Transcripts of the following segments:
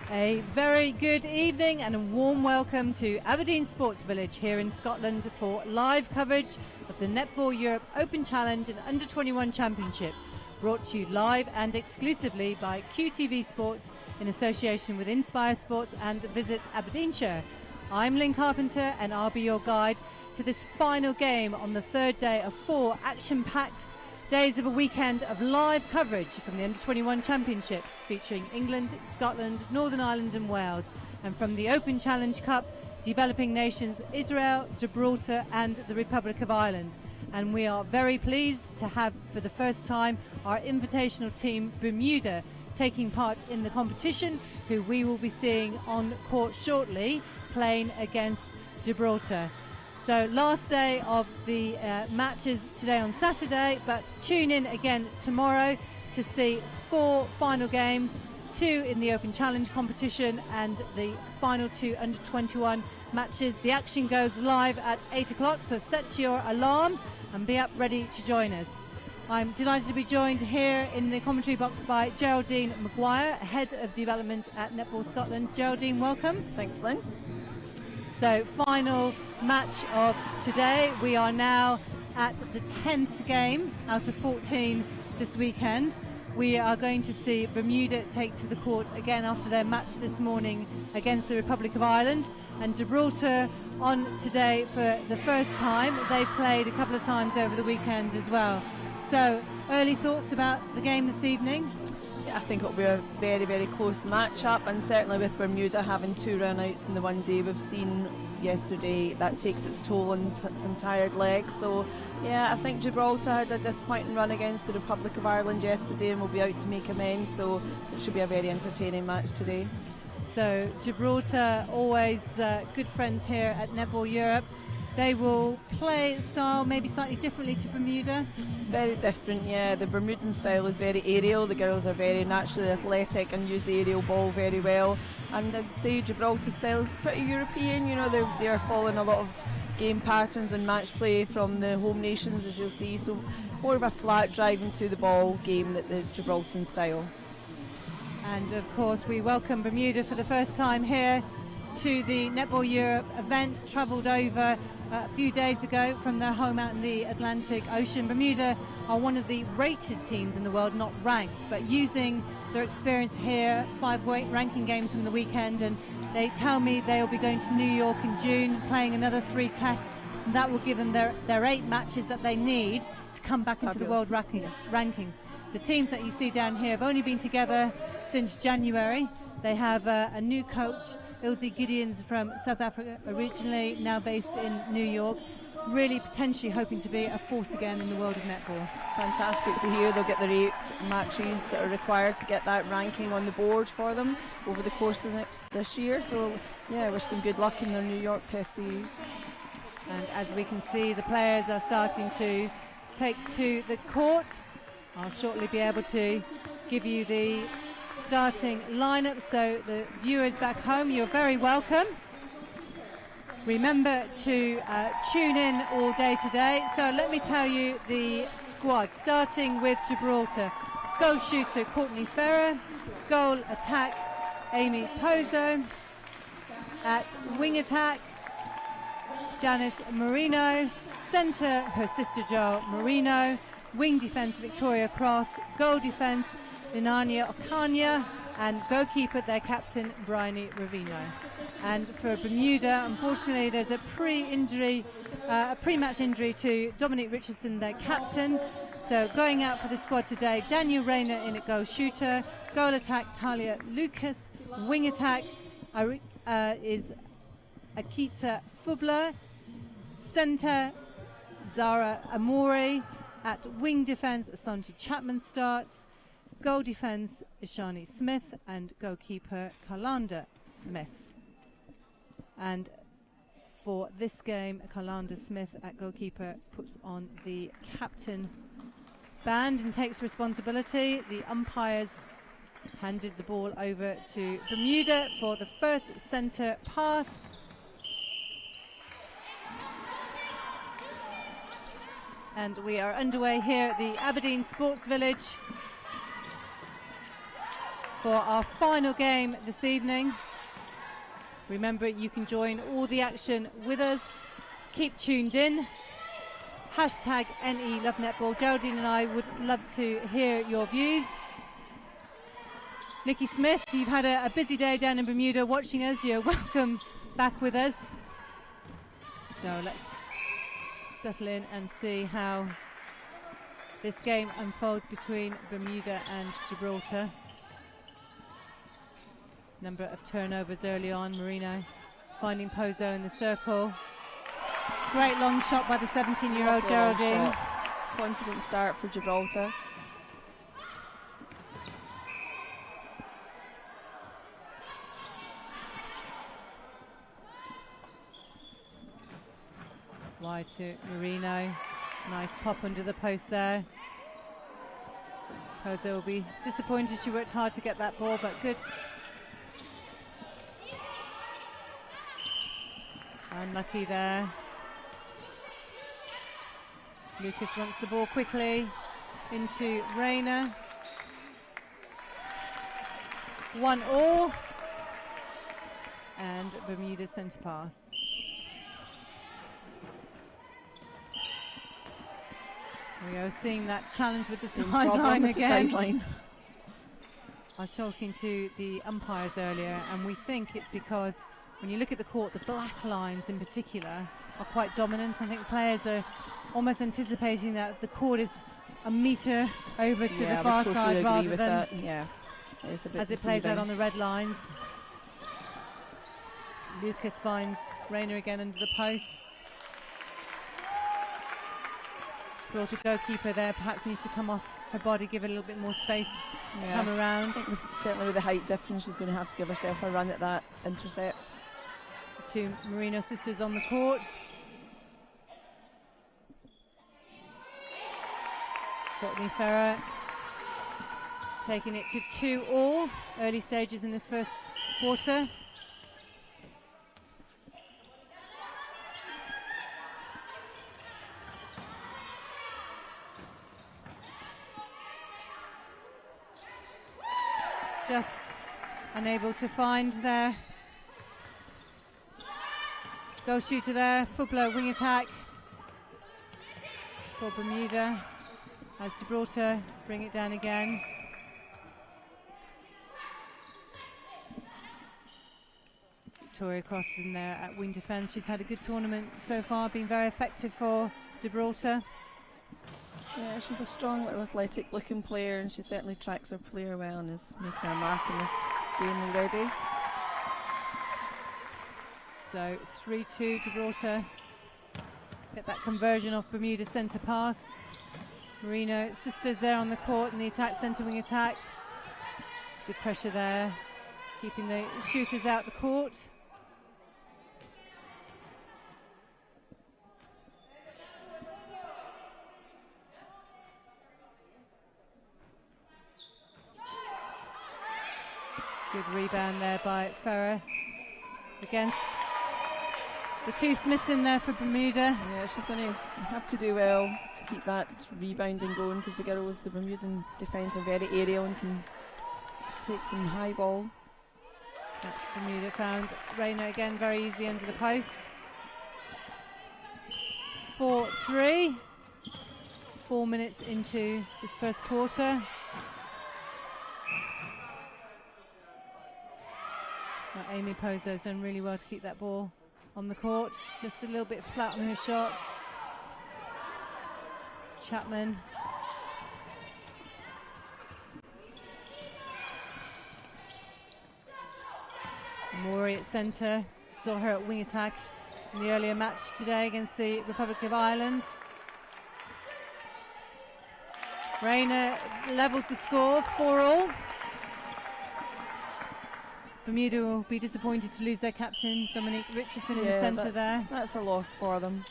A very good evening and a warm welcome to Aberdeen Sports Village here in Scotland for live coverage of the Netball Europe Open Challenge and Under-21 Championships, brought to you live and exclusively by QTV Sports in association with Inspire Sports and Visit Aberdeenshire. I'm Lynn Carpenter and I'll be your guide to this final game on the third day of 4 action-packed days of a weekend of live coverage from the Under-21 Championships featuring England, Scotland, Northern Ireland and Wales, and from the Open Challenge Cup, developing nations Israel, Gibraltar and the Republic of Ireland. And we are very pleased to have for the first time our invitational team Bermuda taking part in the competition, who we will be seeing on court shortly, playing against Gibraltar. So last day of the matches today on Saturday, but tune in again tomorrow to see 4 final games, 2 in the Open Challenge competition and the final 2 under-21 matches. The action goes live at 8 o'clock, so set your alarm and be up ready to join us. I'm delighted to be joined here in the commentary box by Geraldine Maguire, Head of Development at Netball Scotland. Geraldine, welcome. Thanks, Lynn. So final match of today. We are now at the 10th game out of 14 this weekend. We are going to see Bermuda take to the court again after their match this morning against the Republic of Ireland, and Gibraltar on today for the first time. They've played a couple of times over the weekend as well. So early thoughts about the game this evening? Yeah, I think it'll be a very, very close match-up, and certainly with Bermuda having 2 run-outs in the one day we've seen yesterday, that takes its toll on some tired legs. So yeah, I think Gibraltar had a disappointing run against the Republic of Ireland yesterday and will be out to make amends, so it should be a very entertaining match today. So Gibraltar, always good friends here at Netball Europe. They will play style maybe slightly differently to Bermuda. Very different, yeah. The Bermudan style is very aerial. The girls are very naturally athletic and use the aerial ball very well. And I'd say Gibraltar style is pretty European. You know, they are following a lot of game patterns and match play from the home nations, as you'll see. So more of a flat driving to the ball game that the Gibraltar style. And of course we welcome Bermuda for the first time here to the Netball Europe event, travelled over a few days ago from their home out in the Atlantic Ocean. Bermuda are one of the rated teams in the world, not ranked, but using their experience here, 5 ranking games from the weekend, and they tell me they'll be going to New York in June, playing another 3 tests, and that will give them their 8 matches that they need to come back into the world rankings. The teams that you see down here have only been together since January. They have a new coach, Ilse Gideons, from South Africa originally, now based in New York, really potentially hoping to be a force again in the world of netball. Fantastic to hear. They'll get their 8 matches that are required to get that ranking on the board for them over the course of this year. So yeah, I wish them good luck in their New York test series. And as we can see, the players are starting to take to the court. I'll shortly be able to give you the starting lineup, so the viewers back home, you're very welcome. Remember to tune in all day today. So let me tell you the squad, starting with Gibraltar. Goal shooter Courtney Ferrer, goal attack Amy Pozo, at wing attack Janice Marino, centre her sister Jo Marino, wing defence Victoria Cross, goal defence Inania Okanya, and goalkeeper their captain Bryony Ravino. And for Bermuda, unfortunately there's a pre-match injury to Dominic Richardson, their captain. So going out for the squad today, Daniel Rayner in at goal shooter, goal attack Talia Lucas, wing attack is Akita Fubler, centre Zara Amori, at wing defence Asante Chapman starts, goal defence Ishani Smith, and goalkeeper Kalanda Smith. And for this game, Kalanda Smith at goalkeeper puts on the captain band and takes responsibility. The umpires handed the ball over to Bermuda for the first centre pass. And we are underway here at the Aberdeen Sports Village for our final game this evening. Remember, you can join all the action with us. Keep tuned in. Hashtag NE Love Netball. Geraldine and I would love to hear your views. Nikki Smith, you've had a busy day down in Bermuda watching us. You're welcome back with us. So let's settle in and see how this game unfolds between Bermuda and Gibraltar. Number of turnovers early on. Marino finding Pozo in the circle. Great long shot by the 17-year-old Geraldine. Confident start for Gibraltar. Wide to Marino. Nice pop under the post there. Pozo will be disappointed. She worked hard to get that ball, but good. Unlucky there. Lucas wants the ball quickly into Rayner. 1-1. And Bermuda centre pass. We are seeing that challenge with the sideline again. I was talking to the umpires earlier, and we think it's because when you look at the court, the black lines in particular are quite dominant. I think players are almost anticipating that the court is a metre over to the far side rather than that. Yeah, it's a bit as it plays out on the red lines. Lucas finds Rayner again under the post. Gibraltar goalkeeper there perhaps needs to come off her body, give it a little bit more space to come around. I think certainly with the height difference, she's going to have to give herself a run at that intercept. The two Marino sisters on the court. Courtney Ferrer taking it to 2-2, early stages in this first quarter. Just unable to find their goal shooter there. Fubler wing attack for Bermuda as Gibraltar bring it down again. Victoria Cross in there at wing defence. She's had a good tournament so far, been very effective for Gibraltar. Yeah, she's a strong little athletic looking player, and she certainly tracks her player well and is making her mark in this game already. So 3-2 Gibraltar. Get that conversion off Bermuda centre pass. Marino sisters there on the court in the attack, centre wing attack. Good pressure there, keeping the shooters out the court. Good rebound there by Ferrer against the two Smiths in there for Bermuda. Yeah, she's going to have to do well to keep that rebounding going, because the girls, the Bermudan defence, are very aerial and can take some high ball. Bermuda found Rayner again very easily under the post. 4-3. 4 minutes into this first quarter. Amy Pozo has done really well to keep that ball on the court. Just a little bit flat on her shot. Chapman. Maury at centre. Saw her at wing attack in the earlier match today against the Republic of Ireland. Rayner levels the score, 4-4. Bermuda will be disappointed to lose their captain, Dominique Richardson, in the centre there. That's a loss for them.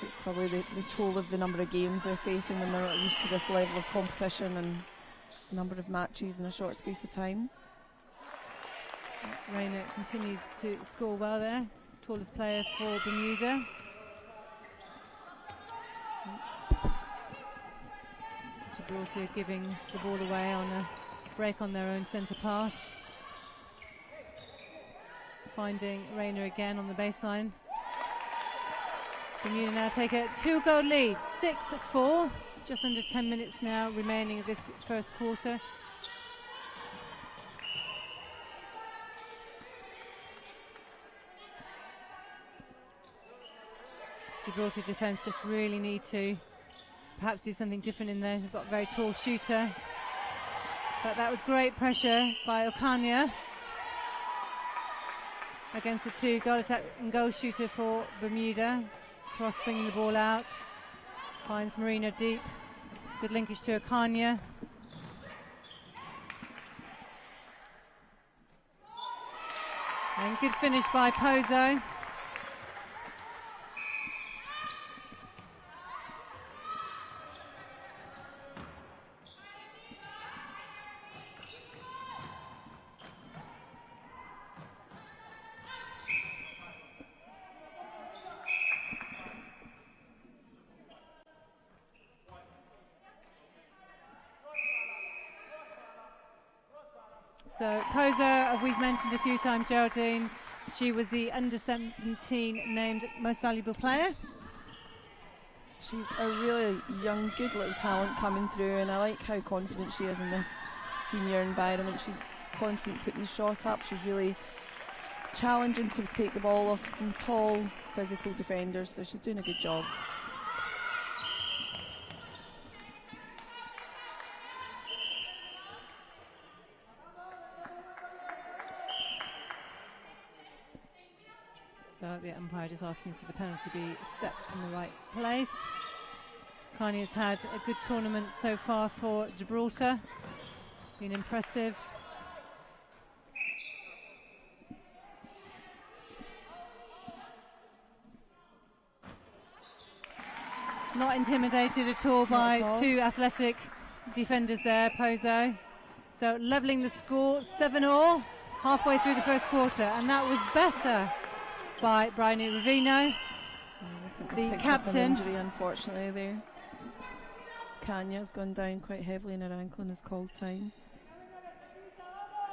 It's probably the toll of the number of games they're facing when they're not used to this level of competition and number of matches in a short space of time. Rayner continues to score well there, tallest player for Bermuda. Gibraltar giving the ball away on a break on their own centre pass. Finding Rayner again on the baseline. Bermuda now take a 2-goal lead, 6-4. Just under 10 minutes now remaining of this first quarter. Gibraltar defence just really need to perhaps do something different in there. They've got a very tall shooter. But that was great pressure by Okanya against the 2-goal attack and goal shooter for Bermuda. Cross bringing the ball out. Finds Marino deep. Good linkage to Okanya. And good finish by Pozo. So Pozo, as we've mentioned a few times, Geraldine, she was the under-17 named most valuable player. She's a really young, good little talent coming through, and I like how confident she is in this senior environment. She's confident putting the shot up. She's really challenging to take the ball off some tall, physical defenders, so she's doing a good job. So the umpire just asking for the penalty to be set in the right place. Carney's had a good tournament so far for Gibraltar, been impressive. Not intimidated at all by two athletic defenders there, Pozo. So levelling the score, 7-all, halfway through the first quarter, and that was better by Bryony Ravino, the captain. Injury, unfortunately, there. Kanya's gone down quite heavily in her ankle and has called time.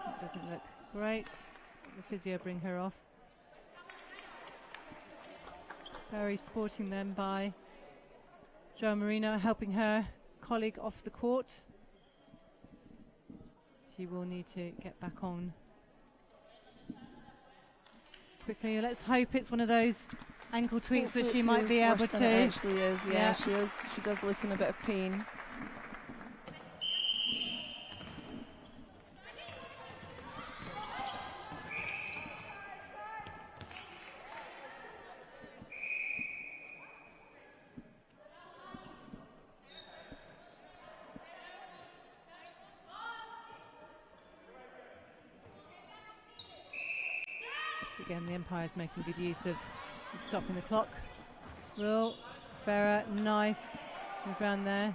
It doesn't look great. The physio bring her off. Very sporting then by Jo Marino, helping her colleague off the court. She will need to get back on quickly. Let's hope it's one of those ankle tweaks which she might be able to. It actually is, yeah. She is. She does look in a bit of pain. Again, the umpire's making good use of stopping the clock. Will Farah, nice move around there.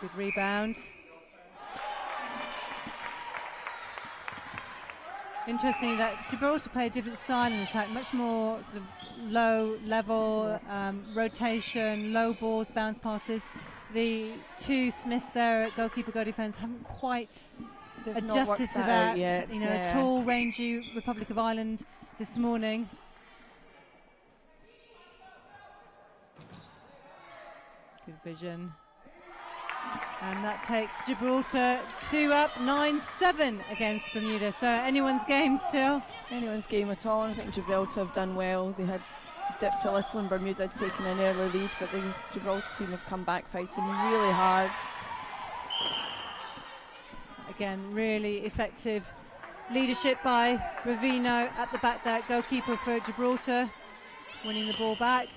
Good rebound. Interesting that Gibraltar play a different style in attack, much more sort of low level, rotation, low balls, bounce passes. The two Smiths there at goalkeeper, goal defence haven't quite adjusted to that. Yet, you know, tall, rangy Republic of Ireland this morning. Good vision. And that takes Gibraltar 2 up, 9-7 against Bermuda. So anyone's game still. Anyone's game at all. I think Gibraltar have done well. They had dipped a little and Bermuda had taken an early lead, but the Gibraltar team have come back fighting really hard. Again, really effective leadership by Ravino at the back there, goalkeeper for Gibraltar, winning the ball back.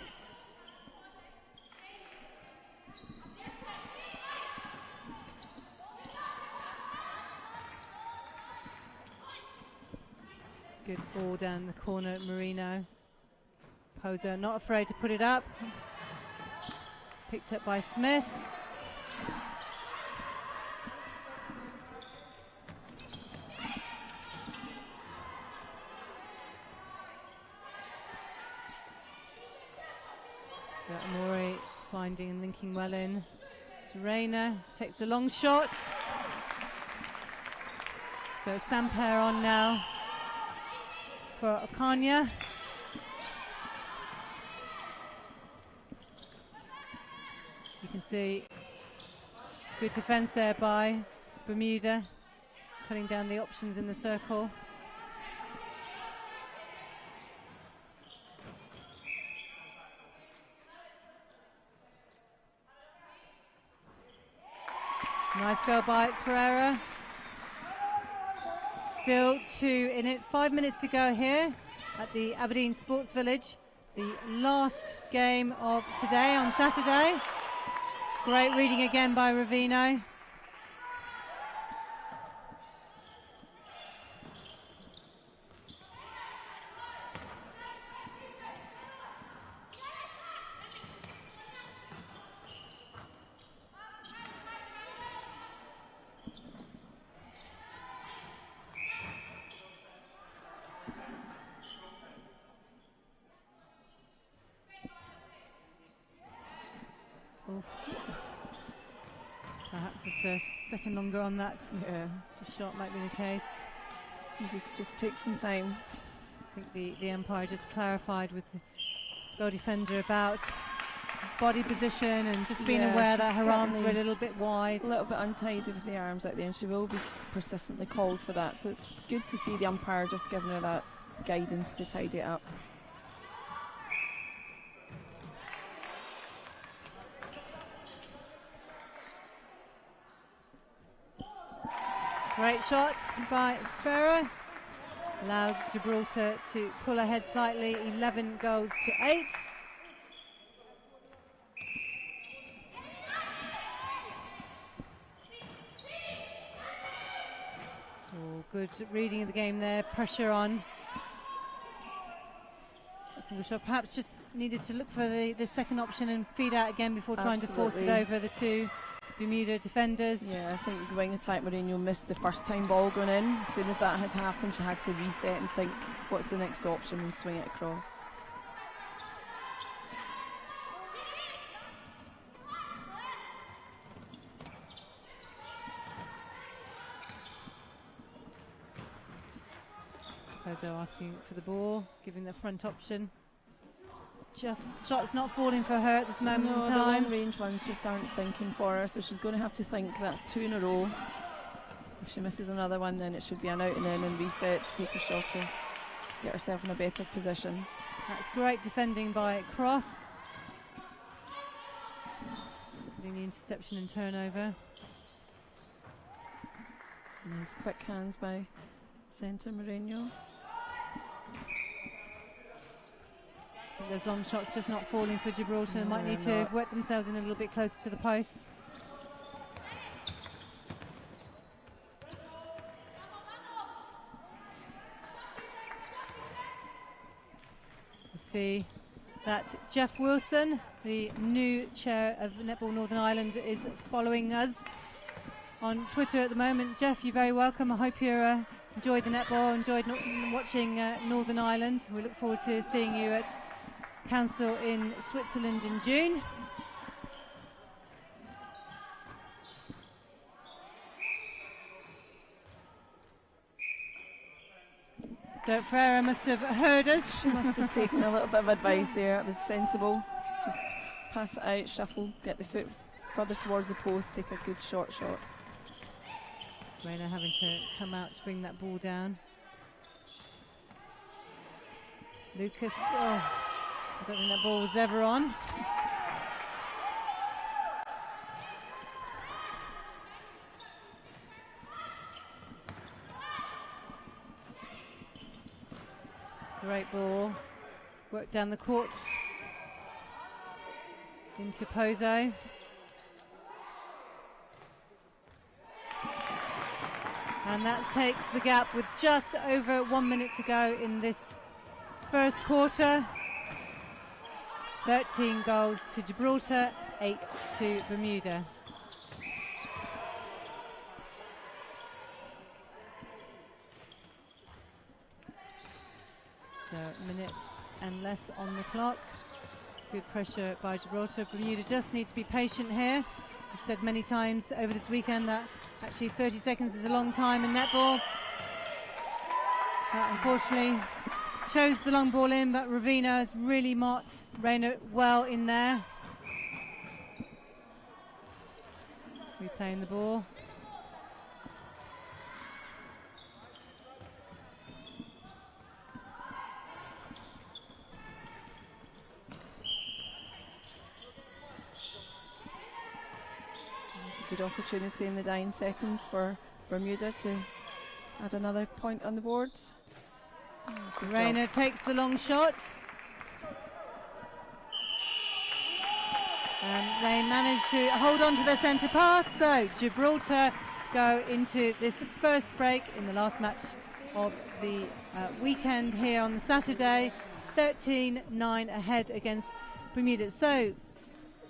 Good ball down the corner, Marino. Pozo not afraid to put it up. Picked up by Smith. So Amori finding and linking well in to Rayner. Takes the long shot. So Sampair on now for Okanya. You can see good defence there by Bermuda, cutting down the options in the circle. Nice goal by Ferreira. Still 2 in it. 5 minutes to go here at the Aberdeen Sports Village. The last game of today on Saturday. Great reading again by Ravino. Perhaps just a second longer on that. Yeah, The shot might be the case. needed to just take some time. I think the umpire just clarified with the goal defender about body position and just being aware that her arms were a little bit wide. A little bit untidy with the arms out there, and she will be persistently called for that. So it's good to see the umpire just giving her that guidance to tidy it up. Great shot by Ferrer. Allows Gibraltar to pull ahead slightly, 11 goals to 8. Oh, good reading of the game there, pressure on. That's a good shot. Perhaps just needed to look for the second option and feed out again before trying to force it over the two Bermuda defenders. Yeah, I think the wing attack Mourinho missed the first time ball going in. As soon as that had happened, she had to reset and think, what's the next option, and swing it across. Pozo asking for the ball, giving the front option. Just shots not falling for her at this moment in The time. long range ones just aren't sinking for her, so she's going to have to think that's 2 in a row. If she misses another one, then it should be an out and in and reset to take a shot to get herself in a better position. That's great defending by Cross. Getting the interception and turnover. Nice quick hands by centre Mourinho. I think those long shots just not falling for Gibraltar. No, Might need to work themselves in a little bit closer to the post. See that Jeff Wilson, the new chair of Netball Northern Ireland, is following us on Twitter at the moment. Jeff, you're very welcome. I hope you enjoyed the netball, enjoyed watching Northern Ireland. We look forward to seeing you at Council in Switzerland in June. So Ferreira must have heard us. She must have taken a little bit of advice there. It was sensible. Just pass it out, shuffle, get the foot further towards the post, take a good short shot. Rayner having to come out to bring that ball down. Lucas, I don't think that ball was ever on. Great ball. Work down the court. Into Pozo. And that takes the gap with just over 1 minute to go in this first quarter. 13 goals to Gibraltar, 8 to Bermuda. So a minute and less on the clock. Good pressure by Gibraltar. Bermuda just need to be patient here. I've said many times over this weekend that actually 30 seconds is a long time in netball. Unfortunately, chose the long ball in, but Ravina has really marked Rayner well in there. Replaying the ball. Good opportunity in the dying seconds for Bermuda to add another point on the board. Rayner takes the long shot. And they manage to hold on to their centre pass. So Gibraltar go into this first break in the last match of the weekend here on the Saturday. 13-9 ahead against Bermuda. So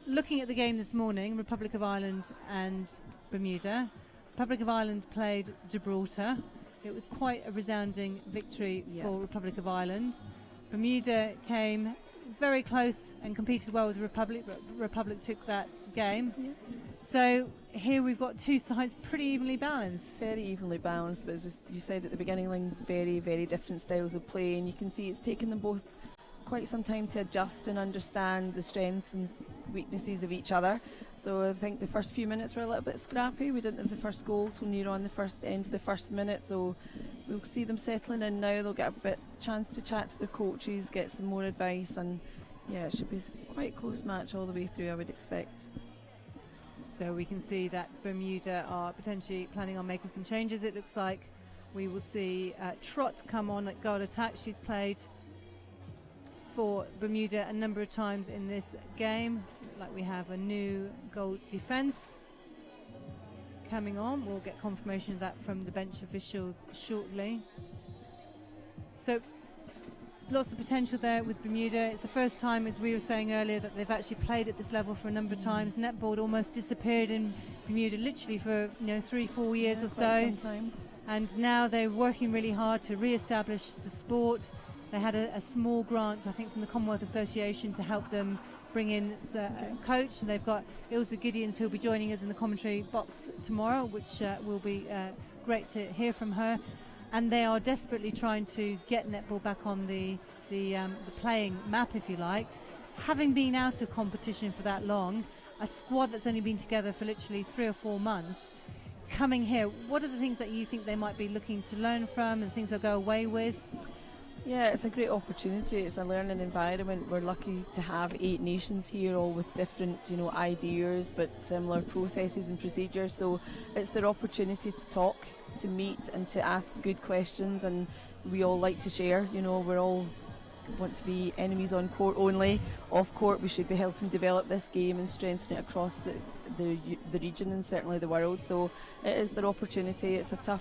looking at the game this morning, Republic of Ireland and Bermuda. Republic of Ireland played Gibraltar. It was quite a resounding victory for Republic of Ireland. Bermuda came very close and competed well with Republic, but Republic took that game. Yeah. So here we've got two sides pretty evenly balanced. Very evenly balanced, but as you said at the beginning, like, very, very different styles of play, and you can see it's taken them both quite some time to adjust and understand the strengths and weaknesses of each other. So I think the first few minutes were a little bit scrappy. We didn't have the first goal till near on the first end of the first minute, so we'll see them settling in now. They'll get a bit chance to chat to their coaches, get some more advice, and yeah, it should be quite a close match all the way through, I would expect. So we can see that Bermuda are potentially planning on making some changes. It looks like we will see Trott come on at goal attack. She's played for Bermuda a number of times in this game. Like we have a new goal defence coming on. We'll get confirmation of that from the bench officials shortly. So lots of potential there with Bermuda. It's the first time, as we were saying earlier, that they've actually played at this level for a number of times. Netball almost disappeared in Bermuda literally for 3-4 years or so. And now they're working really hard to re-establish the sport. They had a small grant, I think, from the Commonwealth Association to help them bring in a coach. And they've got Ilse Gideons, who will be joining us in the commentary box tomorrow, which will be great to hear from her. And they are desperately trying to get netball back on the playing map, if you like. Having been out of competition for that long, a squad that's only been together for literally 3 or 4 months, coming here, what are the things that you think they might be looking to learn from and things they'll go away with? Yeah, it's a great opportunity. It's a learning environment. We're lucky to have 8 nations here, all with different, ideas, but similar processes and procedures. So it's their opportunity to talk, to meet, and to ask good questions. And we all like to share. We're all want to be enemies on court only. Off court, we should be helping develop this game and strengthen it across the region and certainly the world. So it is their opportunity. It's a tough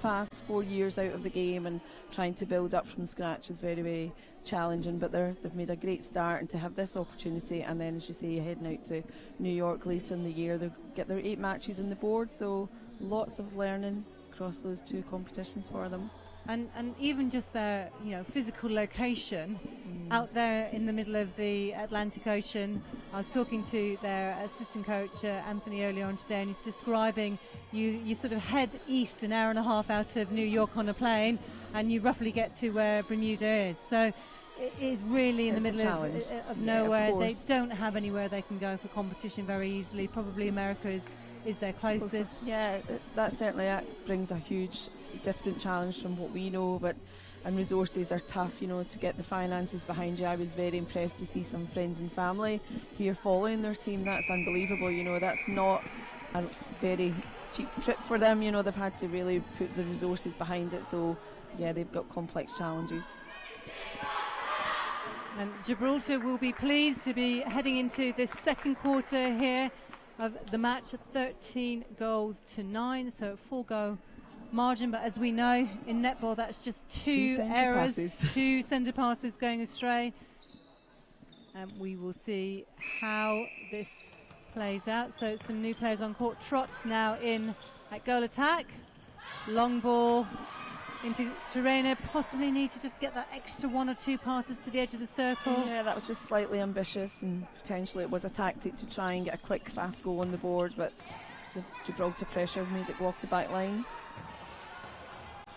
ask. 4 years out of the game and trying to build up from scratch is very, very challenging, but they've made a great start, and to have this opportunity, and then, as you say, heading out to New York later in the year, they'll get their 8 matches on the board, so lots of learning across those 2 competitions for them. And even just their physical location out there in the middle of the Atlantic Ocean. I was talking to their assistant coach Anthony earlier on today, and he's describing you sort of head east an hour and a half out of New York on a plane, and you roughly get to where Bermuda is. So it is really in the middle of nowhere. They don't have anywhere they can go for competition very easily. Probably America is their closest. Yeah, that certainly brings a huge different challenge from what we know, and resources are tough, to get the finances behind you. I was very impressed to see some friends and family here following their team. That's unbelievable. That's not a very cheap trip for them. They've had to really put the resources behind it, so yeah, they've got complex challenges. And Gibraltar will be pleased to be heading into this second quarter here of the match at 13-9, so a 4-goal margin. But as we know, in netball, that's just 2 errors, 2 centre passes going astray. And we will see how this plays out. So some new players on court. Trott now in at goal attack. Long ball into Terena, possibly need to just get that extra 1 or 2 passes to the edge of the circle. Yeah, that was just slightly ambitious, and potentially it was a tactic to try and get a quick, fast goal on the board, but the Gibraltar pressure made it go off the back line.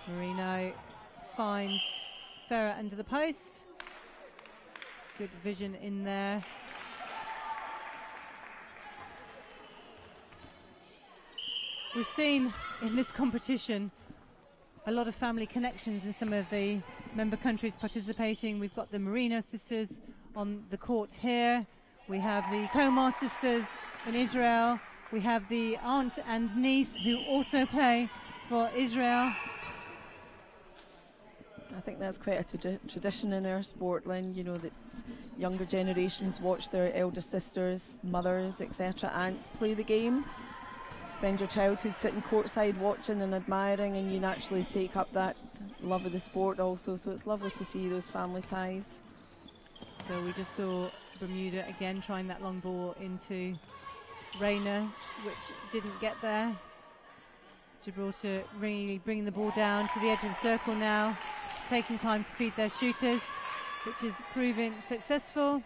Marino finds Ferrer under the post. Good vision in there. We've seen in this competition a lot of family connections in some of the member countries participating. We've got the Marino sisters on the court here. We have the Komar sisters in Israel. We have the aunt and niece who also play for Israel. I think that's quite a tradition in our sport, Lynn, you know, that younger generations watch their elder sisters, mothers, etc., aunts play the game. Spend your childhood sitting courtside watching and admiring, and you naturally take up that love of the sport also, so it's lovely to see those family ties. So we just saw Bermuda again trying that long ball into Rayner, which didn't get there. Gibraltar really bringing the ball down to the edge of the circle now, taking time to feed their shooters, which is proving successful.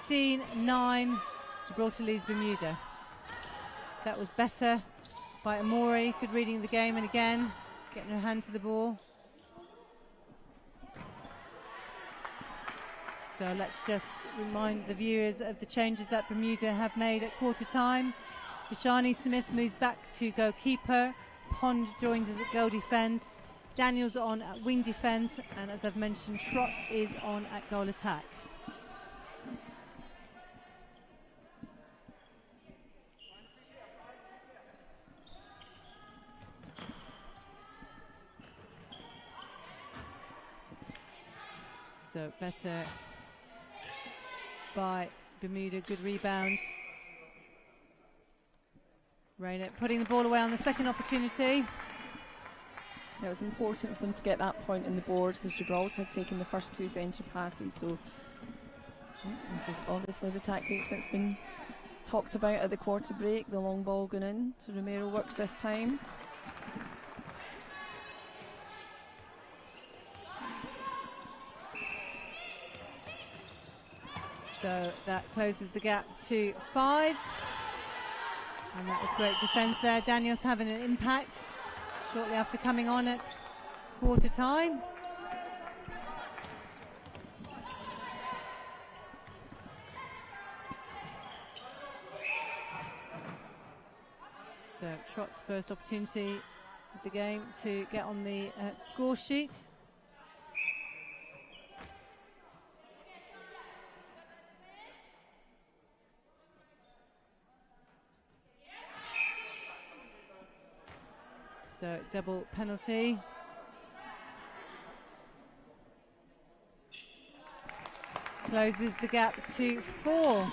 16-9, Gibraltar leads Bermuda. That was better by Amori, good reading of the game, and again getting her hand to the ball. So let's just remind the viewers of the changes that Bermuda have made at quarter time. Ishani Smith moves back to goalkeeper. Pond joins us at goal defence. Daniels on at wing defence, and as I've mentioned, Trott is on at goal attack. So better by Bermuda, good rebound. Rayner putting the ball away on the second opportunity. It was important for them to get that point in the board because Gibraltar had taken the first 2 centre passes, so this is obviously the tactic that's been talked about at the quarter break, the long ball going in. So Romero works this time. So that closes the gap to 5. And that was great defence there. Daniels having an impact shortly after coming on at quarter time. So Trott's first opportunity of the game to get on the score sheet. So double penalty. Closes the gap to 4.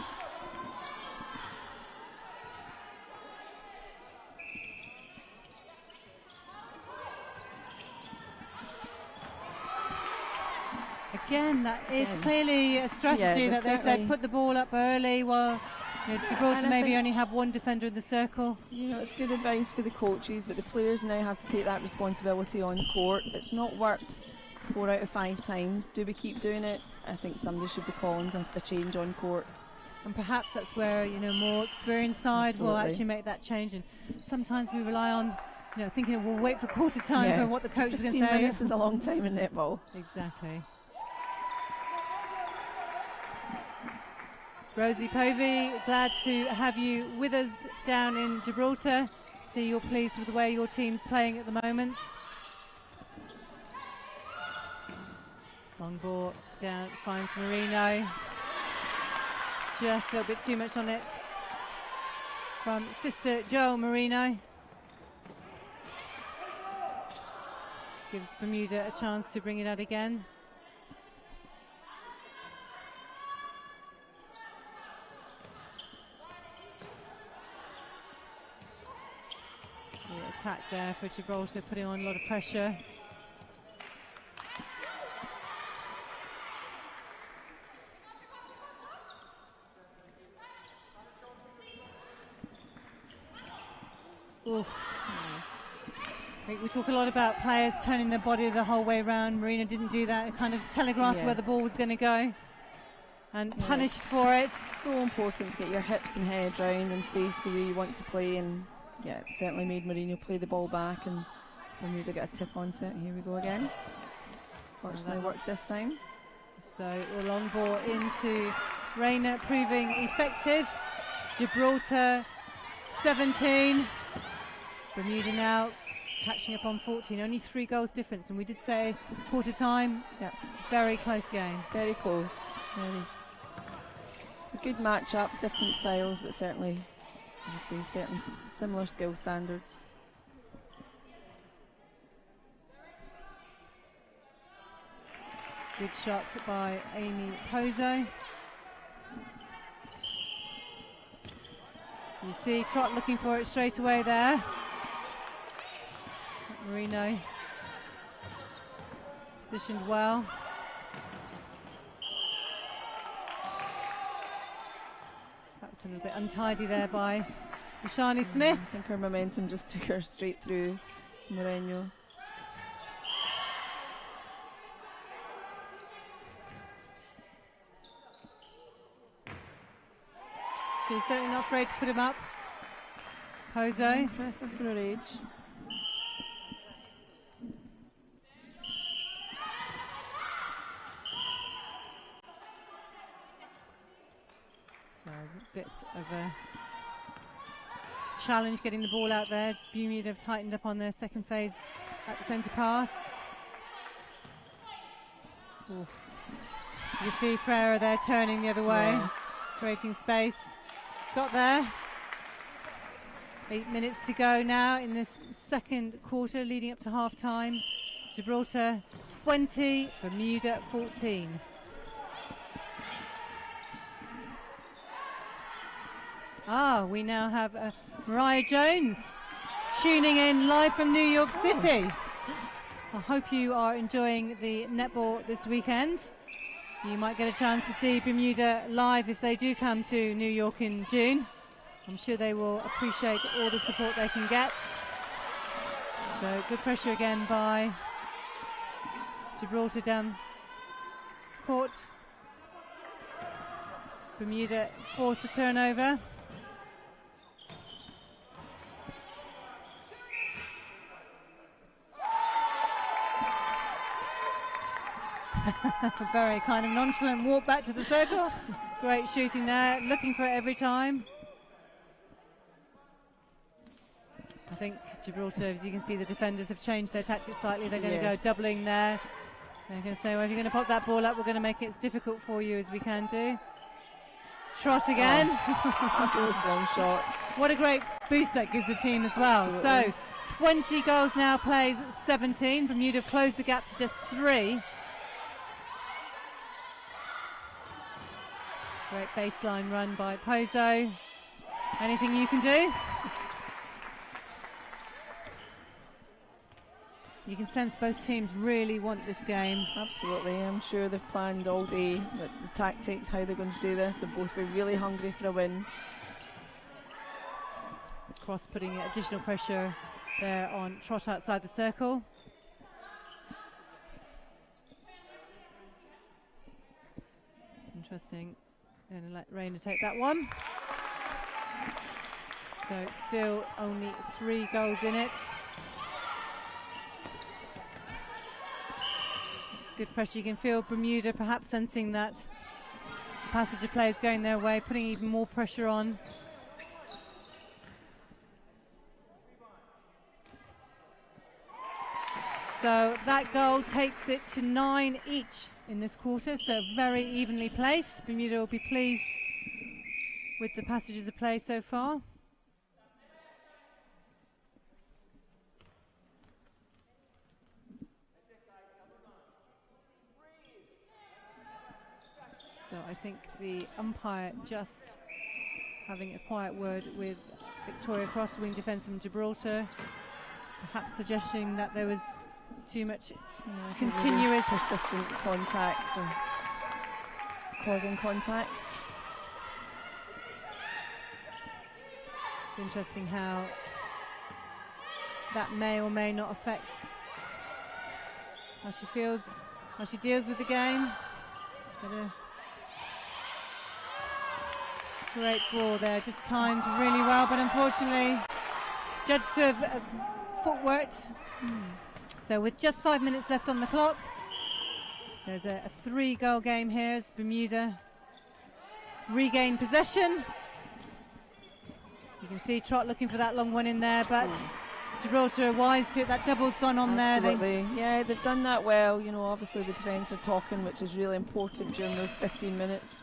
Again, that is clearly a strategy that they said put the ball up early while Gibraltar maybe only have one defender in the circle. You know, it's good advice for the coaches, but the players now have to take that responsibility on court. It's not worked 4 out of 5 times. Do we keep doing it? I think somebody should be calling a change on court. And perhaps that's where, more experienced side will actually make that change. And sometimes we rely on, thinking we'll wait for quarter time for what the coach is going to say. 15 minutes is a long time in netball. Exactly. Rosie Povey, glad to have you with us down in Gibraltar. See you're pleased with the way your team's playing at the moment. Long ball down, finds Marino. Just a little bit too much on it from sister Jo Marino. Gives Bermuda a chance to bring it out again. Attack there for Gibraltar, putting on a lot of pressure. We talk a lot about players turning their body the whole way around. Marina didn't do that. It kind of telegraphed where the ball was going to go and punished for it. So important to get your hips and head round and face the way you want to play, and it certainly made Marina play the ball back, and Bermuda get a tip onto it. Here we go again. Fortunately worked this time. So the long ball into Reina, proving effective. Gibraltar 17. Bermuda now catching up on 14. Only 3 goals difference, and we did say quarter time. Very close game. Very close. Very a good match-up, different styles, but certainly I would say certain similar skill standards. Good shot by Amy Pozo. You see Trott looking for it straight away there. Marino positioned well. That's a little bit untidy there by Ishani Smith. I think her momentum just took her straight through Moreno. She's certainly not afraid to put him up. Pozo. Impressive for her age. So a bit of a challenge getting the ball out there. Bermuda have tightened up on their second phase at the centre pass. Oof. You see Frere there turning the other way, creating space. Got there. 8 minutes to go now in this second quarter, leading up to half time. Gibraltar 20, Bermuda 14. We now have Mariah Jones tuning in live from New York City. I hope you are enjoying the netball this weekend. You might get a chance to see Bermuda live if they do come to New York in June. I'm sure they will appreciate all the support they can get. So good pressure again by Gibraltar down court. Bermuda force the turnover. Very kind of nonchalant walk back to the circle. Great shooting there, looking for it every time. I think Gibraltar, as you can see, the defenders have changed their tactics slightly. They're going to go doubling there. They're going to say, well, if you're going to pop that ball up, we're going to make it as difficult for you as we can do. Trot again. Long shot. What a great boost that gives the team as well. Absolutely. So 20 goals now, plays at 17. Bermuda have closed the gap to just 3. Great baseline run by Pozo. Anything you can do? You can sense both teams really want this game. Absolutely, I'm sure they've planned all day the tactics, how they're going to do this. They'll both be really hungry for a win. Cross putting additional pressure there on Trot outside the circle. Interesting. Going to let Reina take that one. So it's still only 3 goals in it. It's good pressure. You can feel Bermuda perhaps sensing that passage of players going their way, putting even more pressure on. So that goal takes it to 9 each in this quarter, so very evenly placed. Bermuda will be pleased with the passages of play so far. So I think the umpire just having a quiet word with Victoria Cross, wing defence from Gibraltar, perhaps suggesting that there was too much continuous persistent contact or causing contact. It's interesting how that may or may not affect how she feels, how she deals with the game. But a great ball there, just timed really well, but unfortunately judged to have footworked. So with just 5 minutes left on the clock, there's a 3-goal game here as Bermuda regain possession. You can see Trott looking for that long one in there, but Gibraltar are wise to it. That double's gone on Absolutely. there. Yeah, they've done that well. You know, obviously the defence are talking, which is really important during those 15 minutes.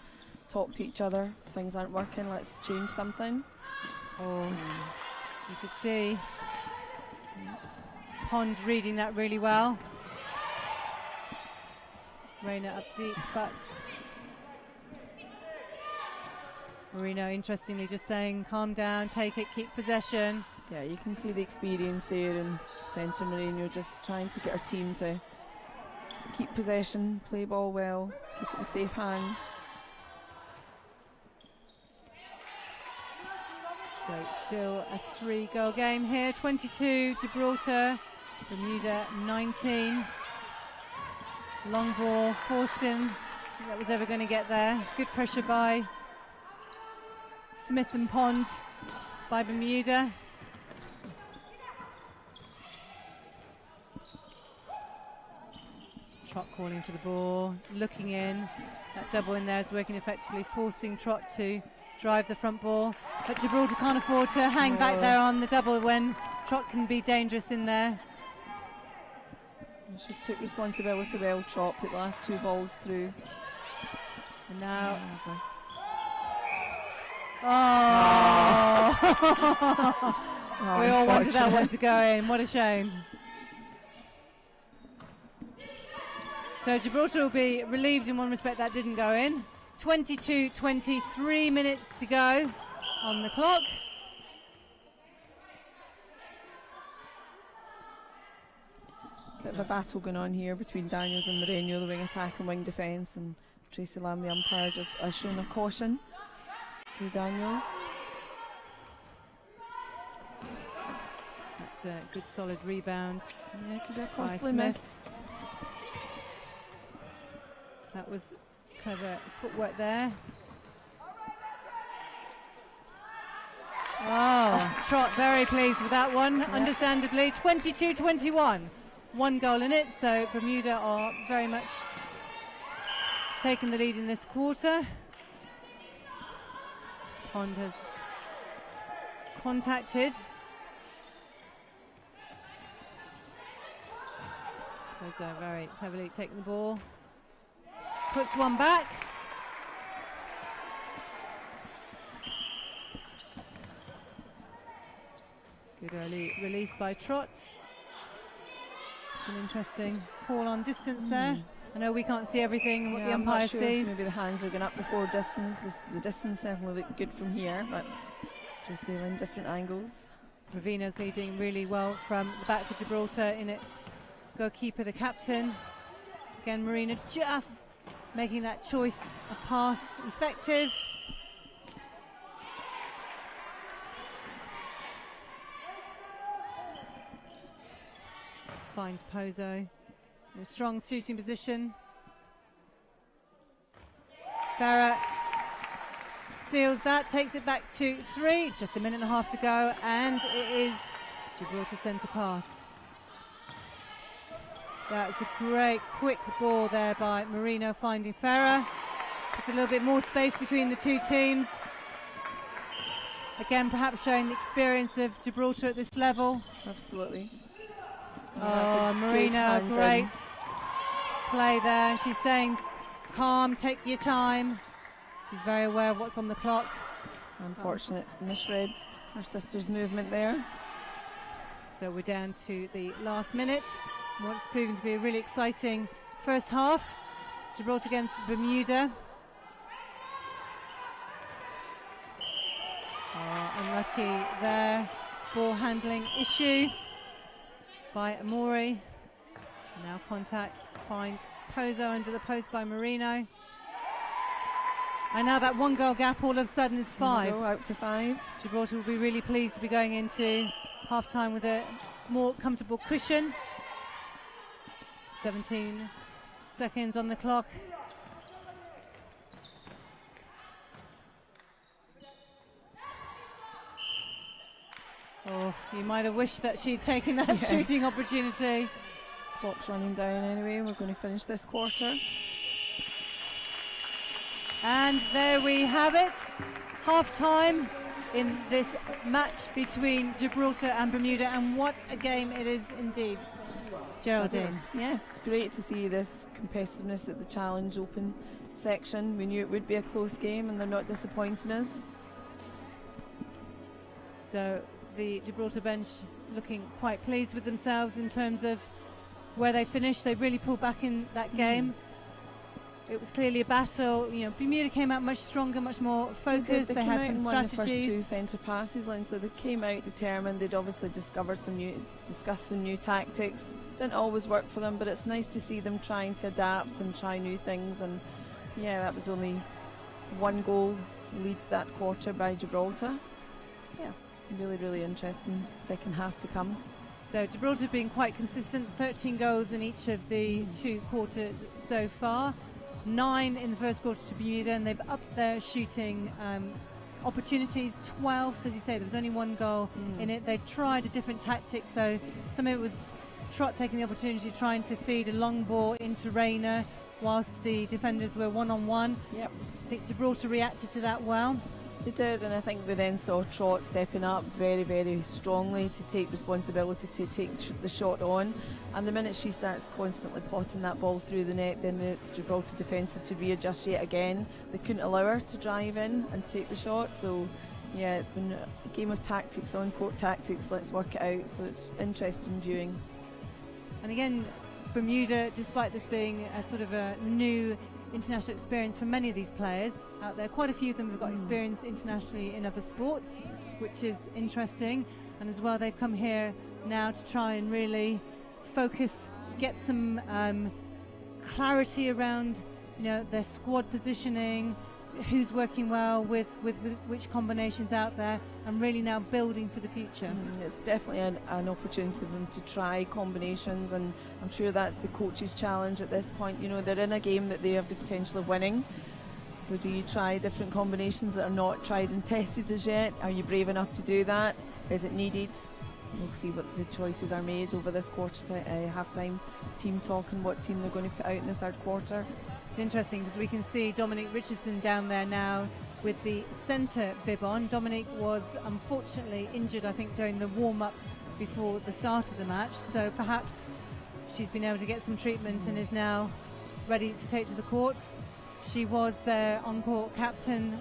Talk to each other. Things aren't working, let's change something. You could see Pond reading that really well. Rayner up deep, but Marino interestingly just saying calm down, take it, keep possession. Yeah, you can see the experience there in centre Marino, just trying to get her team to keep possession, play ball well, keep it in safe hands. So it's still a 3-goal game here. 22 Gibraltar, Bermuda 19. Long ball forced in. I don't think that was ever going to get there. Good pressure by Smith and Pond by Bermuda. Trott calling for the ball, looking in. That double in there is working effectively, forcing Trott to drive the front ball. But Gibraltar can't afford to hang back there on the double when Trott can be dangerous in there. She took responsibility well, Trott, put the last 2 balls through. And now... we all wanted that one to go in. What a shame. So Gibraltar will be relieved in one respect that didn't go in. 23 minutes to go on the clock. Bit of a battle going on here between Daniels and Moreno, the wing attack and wing defence, and Tracy Lamb, the umpire, just ushering a caution to Daniels. That's a good solid rebound. Yeah, could be a costly miss. That was clever footwork there. Trott very pleased with that one, understandably. 22-21. 1 goal in it, so Bermuda are very much taking the lead in this quarter. Pond has contacted. Those are very cleverly taking the ball. Puts one back. Good early release by Trott. An interesting call on distance there. I know we can't see everything and what the umpire sees. Maybe the hands are going up before distance. The distance certainly looked good from here, but just in different angles. Ravina's leading really well from the back for Gibraltar in it. Goalkeeper, the captain. Again, Marina just making that choice of pass effective. Finds Pozo in a strong shooting position. Farah seals that, takes it back to 3. Just a minute and a half to go, and it is Gibraltar centre pass. That's a great quick ball there by Marino finding Farah. Just a little bit more space between the two teams. Again, perhaps showing the experience of Gibraltar at this level. Absolutely. Marino, great play there. She's saying, calm, take your time. She's very aware of what's on the clock. Unfortunate misread her sister's movement there. So we're down to the last minute. What's proven to be a really exciting first half. Gibraltar against Bermuda. Unlucky there. Ball handling issue by Amori. Now contact, find Pozo under the post by Marino. And now that 1 goal gap all of a sudden is 5. Out to 5. Gibraltar will be really pleased to be going into half time with a more comfortable cushion. 17 seconds on the clock. Oh, you might have wished that she'd taken that shooting opportunity. Clock's running down anyway. We're going to finish this quarter. And there we have it. Half time in this match between Gibraltar and Bermuda, and what a game it is indeed. Geraldine. It's great to see this competitiveness at the Challenge Open section. We knew it would be a close game, and they're not disappointing us. So the Gibraltar bench looking quite pleased with themselves in terms of where they finished. They really pulled back in that game. It was clearly a battle. You know, Bermuda came out much stronger, much more focused. They had some strategies. The first two centre passes, and so they came out determined. They'd obviously discovered discussed some new tactics. Didn't always work for them, but it's nice to see them trying to adapt and try new things. And yeah, that was only one goal lead that quarter by Gibraltar. Yeah, really interesting second half to come. So Gibraltar being quite consistent, 13 goals in each of the two quarters so far. 9 in the first quarter to Bermuda, and they've upped their shooting opportunities, 12. So as you say, there was only one goal in it. They've tried a different tactic, so some of it was Trott taking the opportunity, trying to feed a long ball into Rayner whilst the defenders were one-on-one. Yep. I think Gibraltar reacted to that well. They did, and I think we then saw Trott stepping up very strongly to take responsibility, to take the shot on. And the minute she starts constantly potting that ball through the net, then the Gibraltar defence had to readjust yet again. They couldn't allow her to drive in and take the shot. So yeah, it's been a game of tactics, on-court tactics. Let's work it out. So it's interesting viewing. And again, Bermuda, despite this being a sort of a new international experience for many of these players out there, quite a few of them have got experience internationally in other sports, which is interesting. And as well, they've come here now to try and really focus, get some clarity around, you know, their squad positioning, who's working well with which combinations out there, and really now building for the future. It's definitely an opportunity for them to try combinations, and I'm sure that's the coach's challenge at this point. You know, they're in a game that they have the potential of winning, so do you try different combinations that are not tried and tested as yet? Are you brave enough to do that? Is it needed? We'll see what the choices are made over this quarter half-time team talk and what team they're going to put out in the third quarter. It's interesting because we can see Dominic Richardson down there now with the centre bib on. Dominic was unfortunately injured, I think, during the warm-up before the start of the match, so perhaps she's been able to get some treatment and is now ready to take to the court. She was their on-court captain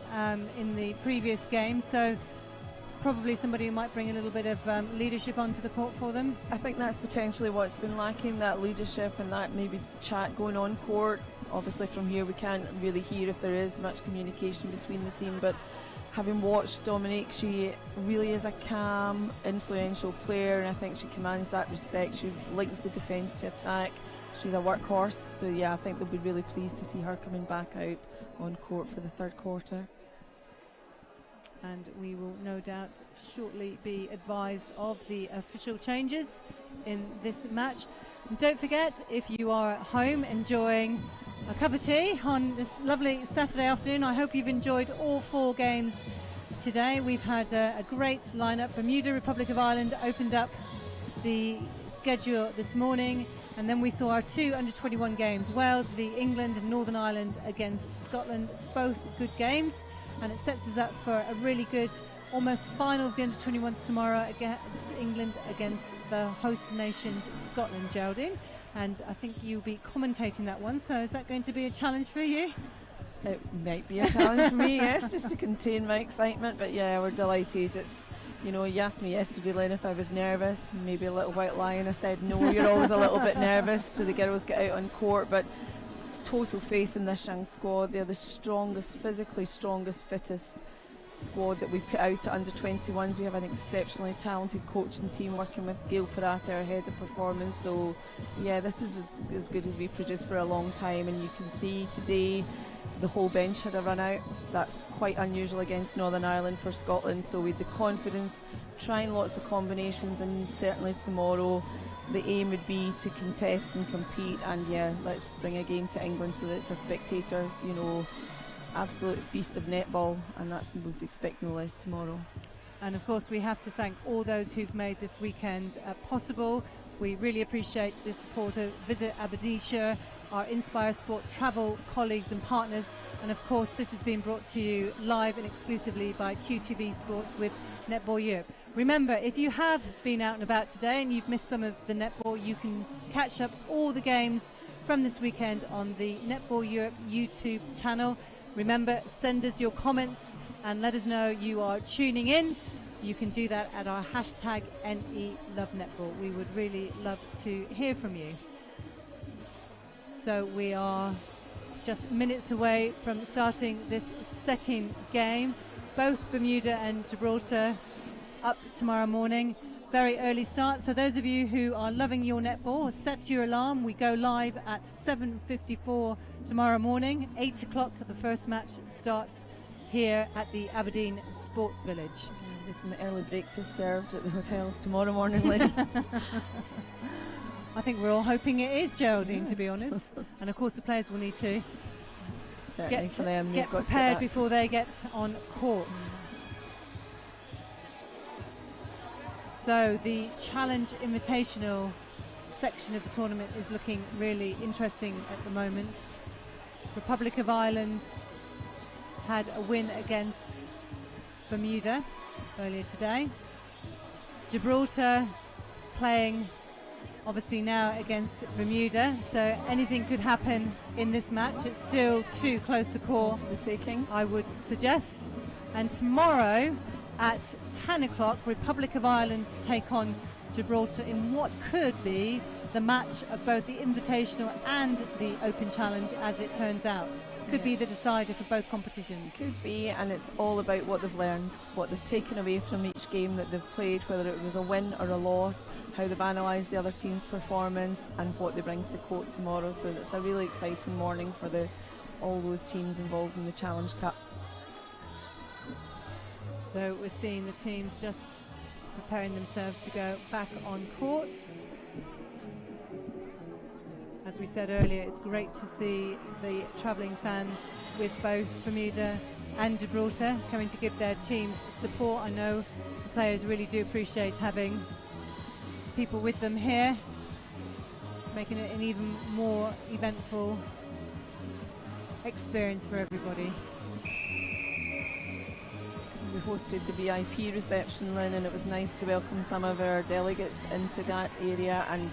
in the previous game, so probably somebody who might bring a little bit of leadership onto the court for them. I think that's potentially what's been lacking, that leadership and that maybe chat going on court. Obviously from here we can't really hear if there is much communication between the team, but having watched Dominique, she really is a calm, influential player, and I think she commands that respect. She links the defence to attack. She's a workhorse, so yeah, I think they'll be really pleased to see her coming back out on court for the third quarter. And we will no doubt shortly be advised of the official changes in this match. And don't forget, if you are at home enjoying a cup of tea on this lovely Saturday afternoon, I hope you've enjoyed all 4 games today. We've had a great lineup. Bermuda, Republic of Ireland opened up the schedule this morning, and then we saw our 2 under-21 games, Wales v England and Northern Ireland against Scotland, both good games. And it sets us up for a really good almost final of the under-21s tomorrow against England against the host nations Scotland, Geraldine. And I think you'll be commentating that one, so is that going to be a challenge for you? It might be a challenge for me, yes, just to contain my excitement, but yeah, we're delighted. It's, you know, you asked me yesterday, Lynn, if I was nervous, maybe a little white lie, and I said no, you're always a little bit nervous till the girls get out on court, but total faith in this young squad. They're the strongest, physically strongest, fittest squad that we put out at under-21s. We have an exceptionally talented coaching team working with Gail Parata, our head of performance. So yeah, this is as good as we produced for a long time, and you can see today the whole bench had a run out. that's quite unusual against Northern Ireland for Scotland. So with the confidence, trying lots of combinations, and certainly tomorrow the aim would be to contest and compete, and yeah, let's bring a game to England so that it's a spectator, you know, absolute feast of netball, and that's what we'd expect no less tomorrow. And of course we have to thank all those who've made this weekend possible. We really appreciate the support of Visit Aberdeenshire, our Inspire Sport travel colleagues and partners, and of course this has been brought to you live and exclusively by QTV Sports with Netball Europe. Remember, if you have been out and about today and you've missed some of the netball, you can catch up all the games from this weekend on the Netball Europe YouTube channel. Remember, send us your comments and let us know you are tuning in. You can do that at our hashtag #NELoveNetball. We would really love to hear from you. So we are just minutes away from starting this second game. Both Bermuda and Gibraltar up tomorrow morning. Very early start. So those of you who are loving your netball, set your alarm. We go live at 7:54 tomorrow morning. 8 o'clock the first match starts here at the Aberdeen Sports Village. There's some early breakfast served at the hotels tomorrow morning, Lynn. I think we're all hoping it is, Geraldine, to be honest. And of course the players will need to Certainly for them, get prepared before they get on court. So the Challenge Invitational section of the tournament is looking really interesting at the moment. Republic of Ireland had a win against Bermuda earlier today. Gibraltar playing obviously now against Bermuda, so anything could happen in this match. It's still too close to call, the taking, I would suggest. And tomorrow at 10 o'clock, Republic of Ireland take on Gibraltar in what could be the match of both the Invitational and the Open Challenge, as it turns out. Could be the decider for both competitions. Could be, and it's all about what they've learned, what they've taken away from each game that they've played, whether it was a win or a loss, how they've analysed the other team's performance, and what they bring to the court tomorrow. So it's a really exciting morning for all those teams involved in the Challenge Cup. So we're seeing the teams just preparing themselves to go back on court. As we said earlier, it's great to see the travelling fans with both Bermuda and Gibraltar coming to give their teams support. I know the players really do appreciate having people with them here, making it an even more eventful experience for everybody. We hosted the VIP reception, Lynn, and it was nice to welcome some of our delegates into that area, and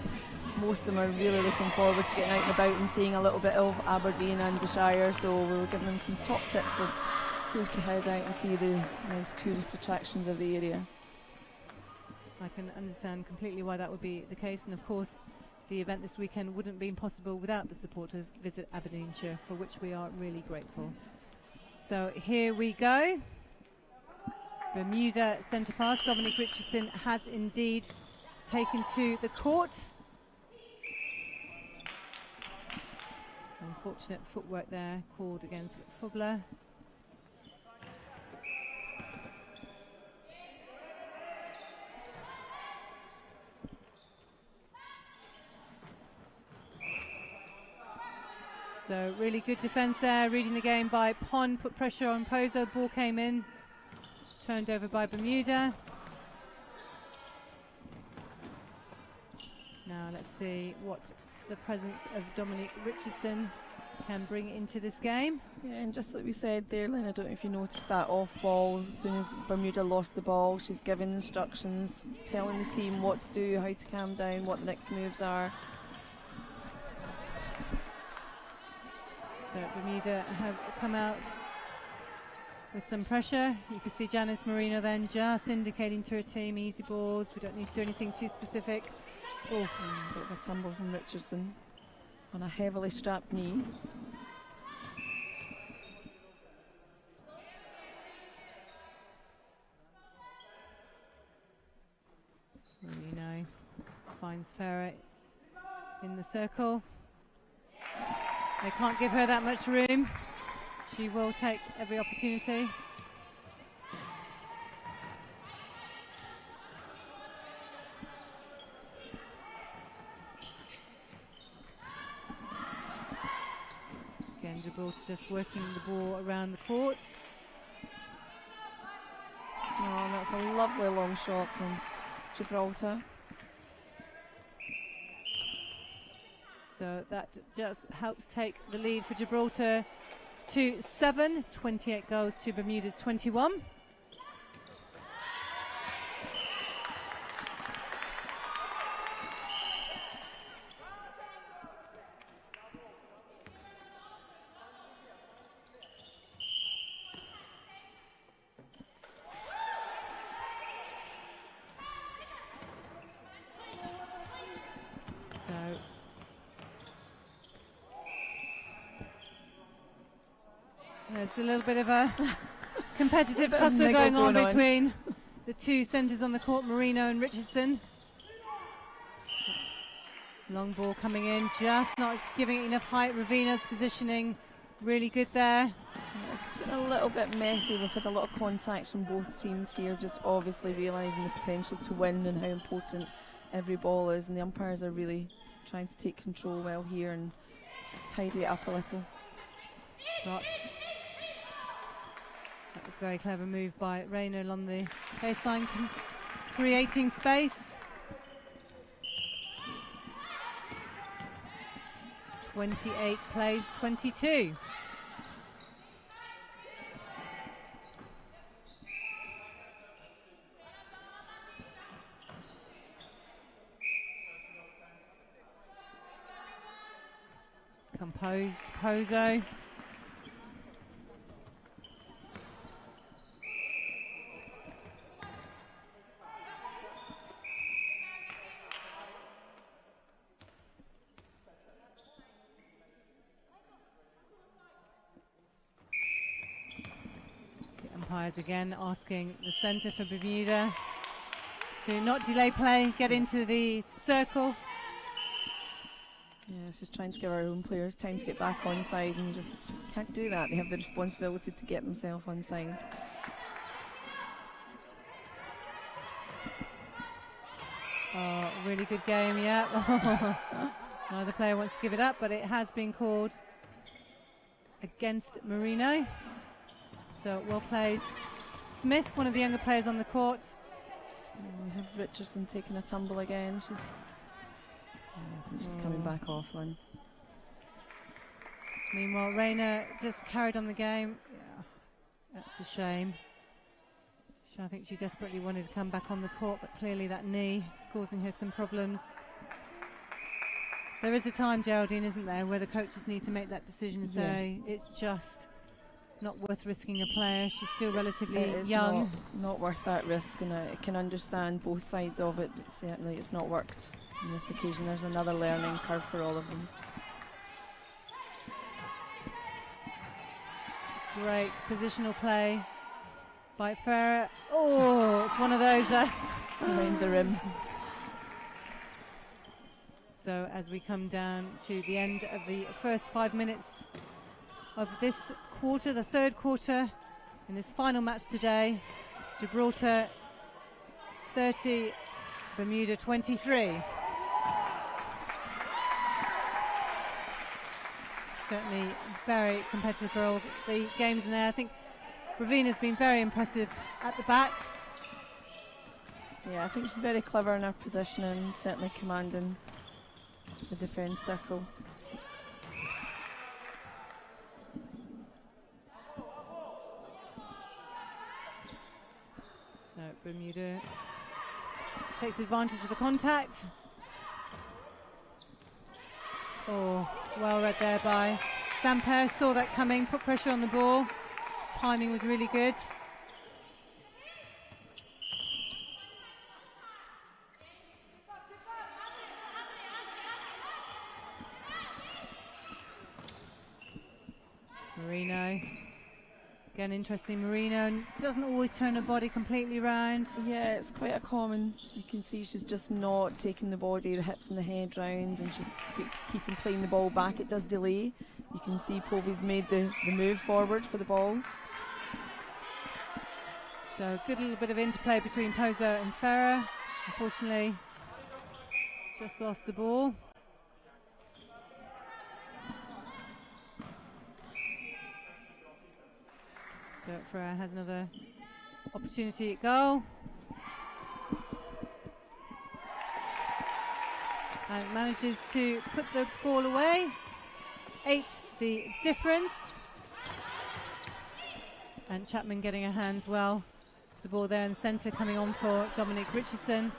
most of them are really looking forward to getting out and about and seeing a little bit of Aberdeen and the Shire, so we were giving them some top tips of where to head out and see the nice tourist attractions of the area. I can understand completely why that would be the case, and of course the event this weekend wouldn't have been possible without the support of Visit Aberdeenshire, for which we are really grateful. So here we go. Bermuda centre pass. Dominic Richardson has indeed taken to the court. Unfortunate footwork there called against Fugler. So really good defence there, reading the game by Pond, put pressure on Pozo, ball came in, turned over by Bermuda. Now let's see what the presence of Dominic Richardson can bring into this game. Yeah, and just like we said there, Lynn, I don't know if you noticed that off ball, as soon as Bermuda lost the ball, she's giving instructions, telling the team what to do, how to calm down, what the next moves are. So Bermuda have come out with some pressure. You can see Janice Marino then just indicating to her team, easy balls, we don't need to do anything too specific. Oh, bit of a tumble from Richardson on a heavily strapped knee. Really now finds Farah in the circle. They can't give her that much room. She will take every opportunity. Again, Gibraltar just working the ball around the court. Oh, that's a lovely long shot from Gibraltar. So that just helps take the lead for Gibraltar to 7, 28 goals to Bermuda's 21. There's a little bit of a competitive tussle going on between the two centres on the court, Marino and Richardson. Long ball coming in, just not giving it enough height. Ravina's positioning really good there. Yeah, it's just getting a little bit messy. We've had a lot of contacts from both teams here, just obviously realising the potential to win and how important every ball is, and the umpires are really trying to take control well here and tidy it up a little. Shot. That was a very clever move by Rayner along the baseline, creating space. 28 plays 22. Composed Pozo. Umpires again asking the centre for Bermuda to not delay play, get into the circle. Yeah, it's just trying to give our own players time to get back on side, and just can't do that. They have the responsibility to get themselves on side. Oh, really good game, yeah. Neither player wants to give it up, but it has been called against Marino. So well played. Smith, one of the younger players on the court. We have Richardson taking a tumble again. I think she's coming back off then. Meanwhile, Rayner just carried on the game. Yeah, that's a shame. I think she desperately wanted to come back on the court, but clearly that knee is causing her some problems. There is a time, Geraldine, isn't there, where the coaches need to make that decision and say it's just not worth risking a player. She's still relatively young. Not worth that risk, and I can understand both sides of it, but certainly it's not worked on this occasion. There's another learning curve for all of them. It's great positional play by Farah. Oh, it's one of those behind the rim. So as we come down to the end of the first 5 minutes of this quarter, the third quarter in this final match today, Gibraltar 30, Bermuda 23. Certainly very competitive for all the games in there. I think Ravina's been very impressive at the back. Yeah, I think she's very clever in her positioning, certainly commanding the defence circle. So Bermuda takes advantage of the contact. Oh, well read there by Samper. Saw that coming, put pressure on the ball. Timing was really good. Marino. Again, interesting. Marino doesn't always turn her body completely round. Yeah, it's quite a common. You can see she's just not taking the body, the hips and the head round, and she's keeping playing the ball back. It does delay You can see Povey's made the move forward for the ball. So a good little bit of interplay between Pozo and Ferrer. Unfortunately, just lost the ball. So Ferrer has another opportunity at goal. And manages to put the ball away. 8 the difference. And Chapman getting her hands well to the ball there in the centre, coming on for Dominic Richardson.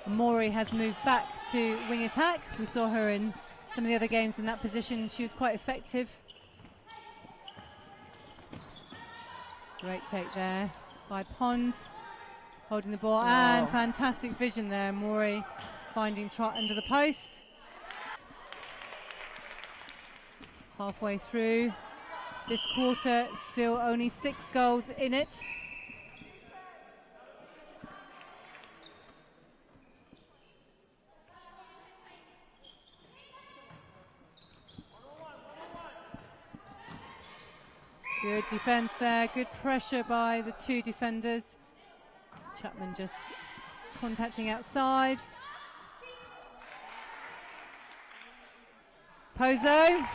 Maury has moved back to wing attack. We saw her in some of the other games in that position. She was quite effective. Great take there by Pond, holding the ball, and fantastic vision there. Maury finding Trot under the post. Halfway through this quarter, still only 6 goals in it. Good defence there, good pressure by the 2 defenders. Chapman just contacting outside. Pozo.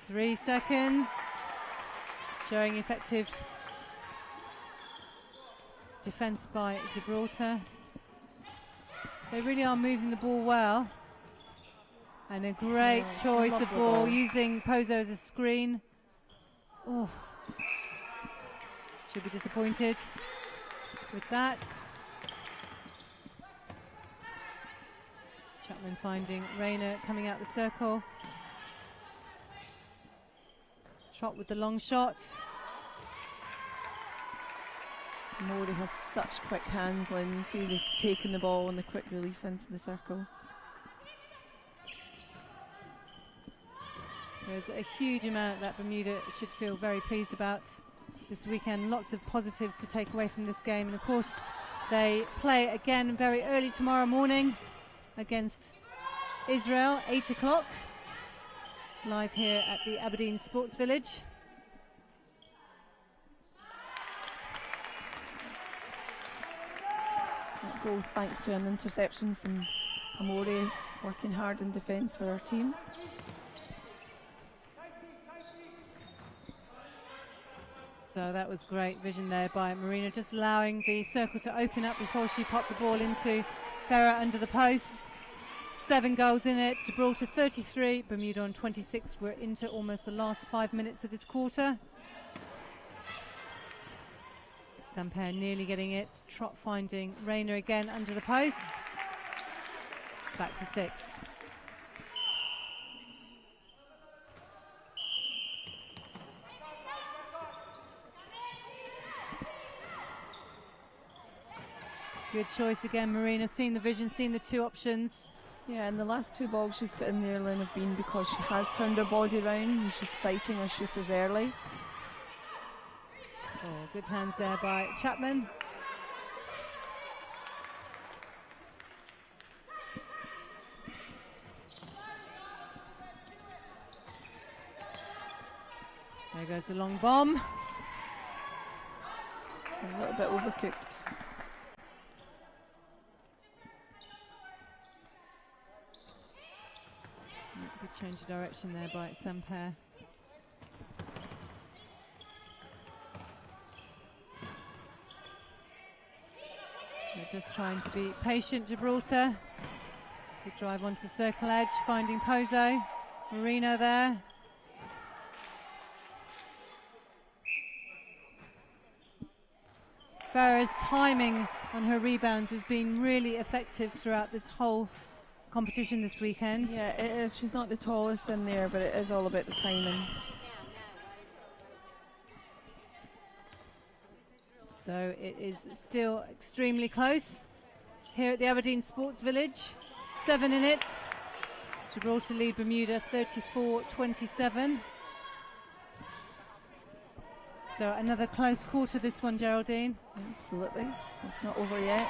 Three seconds. Showing effective defence by Gibraltar. They really are moving the ball well. And a great choice of ball, using Pozo as a screen. Oh, should be disappointed with that. Chapman finding Rayner coming out the circle. Trot with the long shot. Maury has such quick hands, Lynn. You see the taking the ball and the quick release into the circle. There's a huge amount that Bermuda should feel very pleased about this weekend. Lots of positives to take away from this game. And of course, they play again very early tomorrow morning against Israel, 8 o'clock. Live here at the Aberdeen Sports Village. That goal thanks to an interception from Amore, working hard in defence for our team. So that was great vision there by Marina, just allowing the circle to open up before she popped the ball into Ferrer under the post. 7 goals in it, Gibraltar 33, Bermuda on 26. We're into almost the last 5 minutes of this quarter. Samper nearly getting it, Trot finding Rayner again under the post. Back to 6. Good choice again, Marina, seen the vision, seen the 2 options. Yeah, and the last 2 balls she's put in there, Lynn, have been because she has turned her body round and she's sighting her shooters early. Oh, good hands there by Chapman. There goes the long bomb. It's a little bit overcooked. Good change of direction there by Samper. They're just trying to be patient, Gibraltar. Good drive onto the circle edge, finding Pozo. Marino there. Ferrer's timing on her rebounds has been really effective throughout this whole competition this weekend. Yeah, it is. She's not the tallest in there, but it is all about the timing. So it is still extremely close here at the Aberdeen Sports Village. 7 in it. Gibraltar lead Bermuda 34-27. So another close quarter, this one, Geraldine. Absolutely. It's not over yet.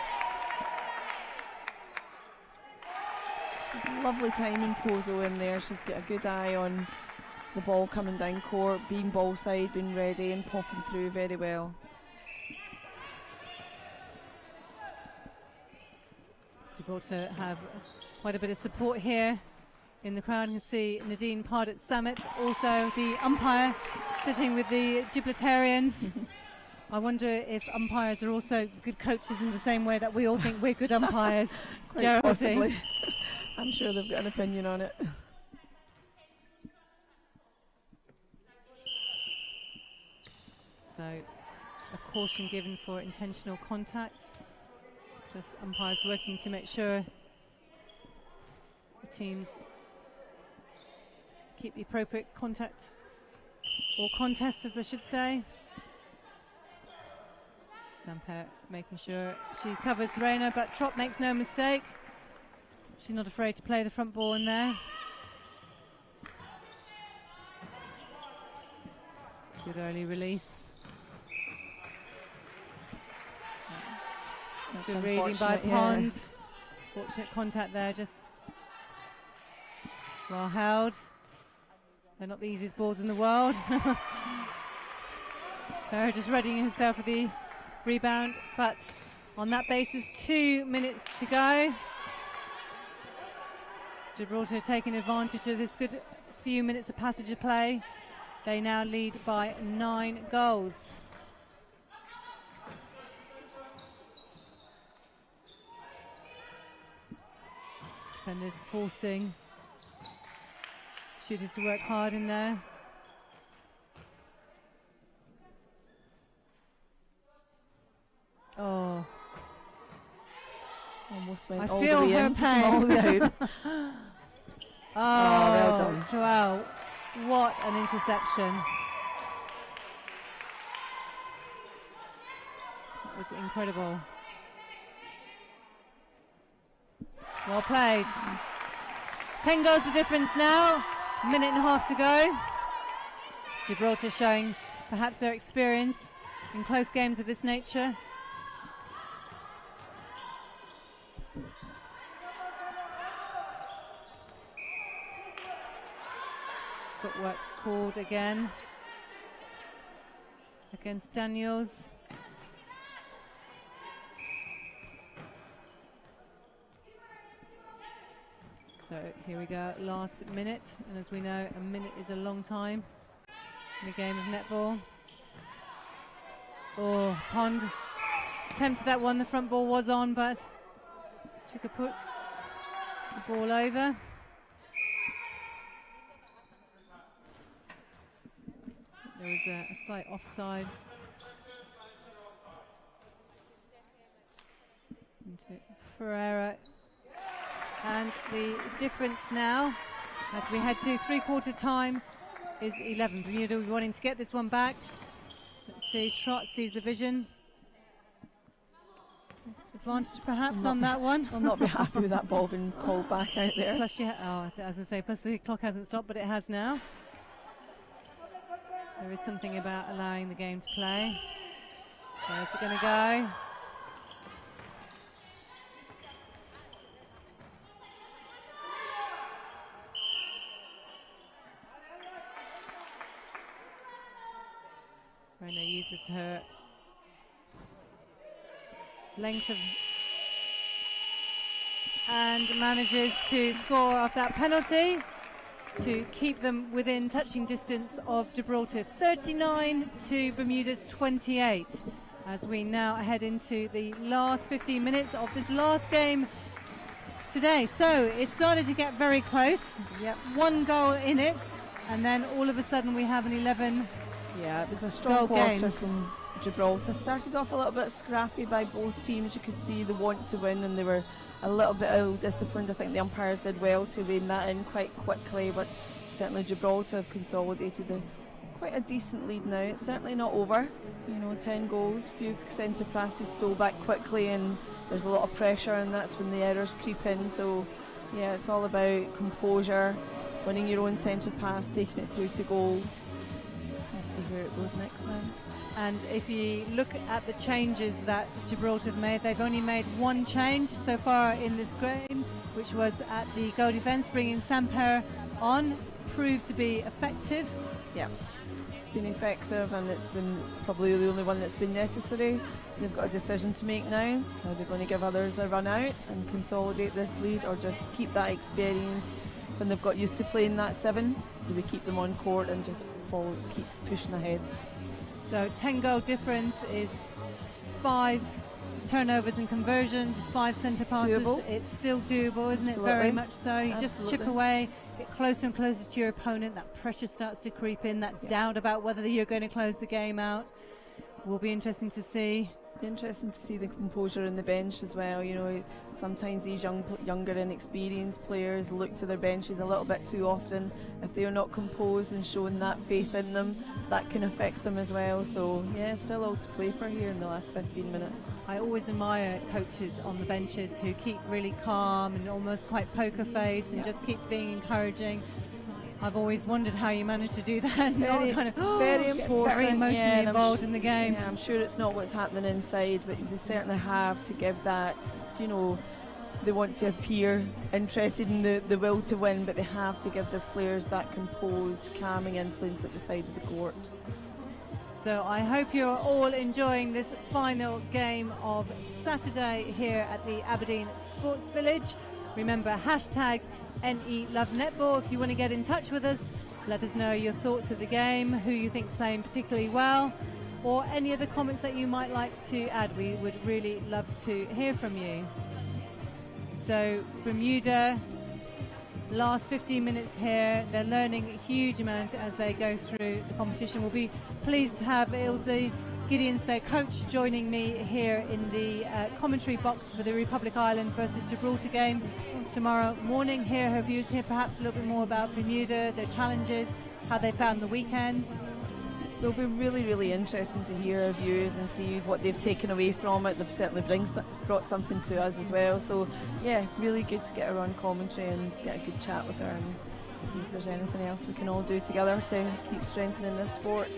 She's lovely timing Pozo in there. She's got a good eye on the ball coming down court, being ball side, being ready and popping through very well. Gibraltar have quite a bit of support here in the crowd. You can see Nadine Pardot Summit, also the umpire sitting with the Gibraltarians. I wonder if umpires are also good coaches in the same way that we all think we're good umpires. Quite possibly. I'm sure they've got an opinion on it. So a caution given for intentional contact. Just umpires working to make sure the teams keep the appropriate contact, or contest as I should say. Samper making sure she covers Reina, but Trop makes no mistake. She's not afraid to play the front ball in there. Good early release. That's good reading by Pond. Fortunate contact there, just well held. They're not the easiest balls in the world. They're just readying herself for the rebound, but on that basis, 2 minutes to go. Gibraltar taking advantage of this good few minutes of passage of play. They now lead by 9 goals. Defenders forcing shooters to work hard in there. Oh, almost went I all feel the way her in, pain. all the way out. Oh, well done. Joelle, what an interception. That was incredible. Well played. 10 goals the difference now. Minute and a half to go. Gibraltar showing perhaps their experience in close games of this nature. Footwork called again against Daniels. So here we go, last minute, and as we know, a minute is a long time in a game of netball. Oh, Pond attempted that one, the front ball was on, but took a put the ball over. There was a slight offside into Ferreira. And the difference now, as we head to three-quarter time, is 11. Bermuda wanting to get this one back. Let's see, Trott sees the vision. Advantage perhaps on that one. I'll not be happy with that ball being called back out there. Plus, as I say, plus the clock hasn't stopped, but it has now. There is something about allowing the game to play. Where's it going to go? Reina uses her length and manages to score off that penalty to keep them within touching distance of Gibraltar. 39 to Bermuda's 28 as we now head into the last 15 minutes of this last game today. So it started to get very close. Yep. 1 goal in it, and then all of a sudden we have an 11. Yeah, it was a strong quarter from Gibraltar. Started off a little bit scrappy by both teams. You could see the want to win, and they were a little bit ill-disciplined. I think the umpires did well to rein that in quite quickly, but certainly Gibraltar have consolidated quite a decent lead now. It's certainly not over. 10 goals, few centre passes stole back quickly, and there's a lot of pressure, and that's when the errors creep in. So yeah, it's all about composure, winning your own centre pass, taking it through to goal. As to where it goes next now. And if you look at the changes that Gibraltar have made, they've only made one change so far in this game, which was at the goal defence, bringing Samper on, proved to be effective. Yeah, it's been effective, and it's been probably the only one that's been necessary. They've got a decision to make now. Are they going to give others a run out and consolidate this lead, or just keep that experience when they've got used to playing that 7? Do we keep them on court and just keep pushing ahead? So 10 goal difference is 5 turnovers and conversions, 5 centre passes. Doable. It's still doable, isn't Absolutely. it? Very much so. You just Absolutely. chip away, get closer and closer to your opponent. That pressure starts to creep in, that doubt about whether you're going to close the game out. Will be interesting to see. Be interesting to see the composure in the bench as well. You know, sometimes these younger inexperienced players look to their benches a little bit too often. If they're not composed and showing that faith in them, that can affect them as well. So yeah, still all to play for here in the last 15 minutes. I always admire coaches on the benches who keep really calm and almost quite poker face and just keep being encouraging. I've always wondered how you manage to do that. Very, very important. Very emotionally involved in the game. Yeah, I'm sure it's not what's happening inside, but they certainly have to give that, you know, they want to appear interested in the will to win, but they have to give their players that composed, calming influence at the side of the court. So I hope you're all enjoying this final game of Saturday here at the Aberdeen Sports Village. Remember, hashtag NE Love Netball if you want to get in touch with us. Let us know your thoughts of the game, who you think's playing particularly well, or any other comments that you might like to add. We would really love to hear from you. So Bermuda, last 15 minutes here, they're learning a huge amount as they go through the competition. We'll be pleased to have Ilse Gideons, their coach, joining me here in the commentary box for the Republic Island versus Gibraltar game tomorrow morning. Hear her views, hear perhaps a little bit more about Bermuda, their challenges, how they found the weekend. It'll be really, really interesting to hear her views and see what they've taken away from it. They've certainly brought something to us as well. So yeah, really good to get her on commentary and get a good chat with her and see if there's anything else we can all do together to keep strengthening this sport.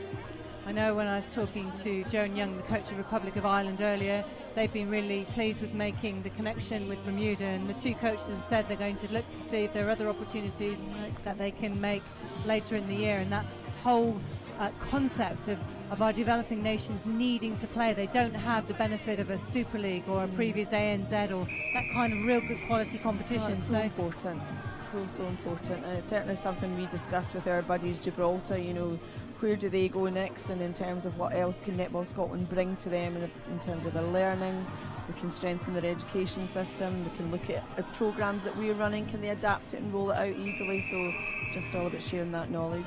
I know when I was talking to Joan Young, the coach of Republic of Ireland earlier, they've been really pleased with making the connection with Bermuda, and the two coaches have said they're going to look to see if there are other opportunities that they can make later in the year, and that whole concept of our developing nations needing to play. They don't have the benefit of a Super League or a previous ANZ or that kind of real good quality competition. It's so important, so important, and it's certainly something we discuss with our buddies Gibraltar. You know, where do they go next, and in terms of what else can Netball Scotland bring to them in terms of their learning. We can strengthen their education system, we can look at programmes that we're running, can they adapt it and roll it out easily, so just all about sharing that knowledge.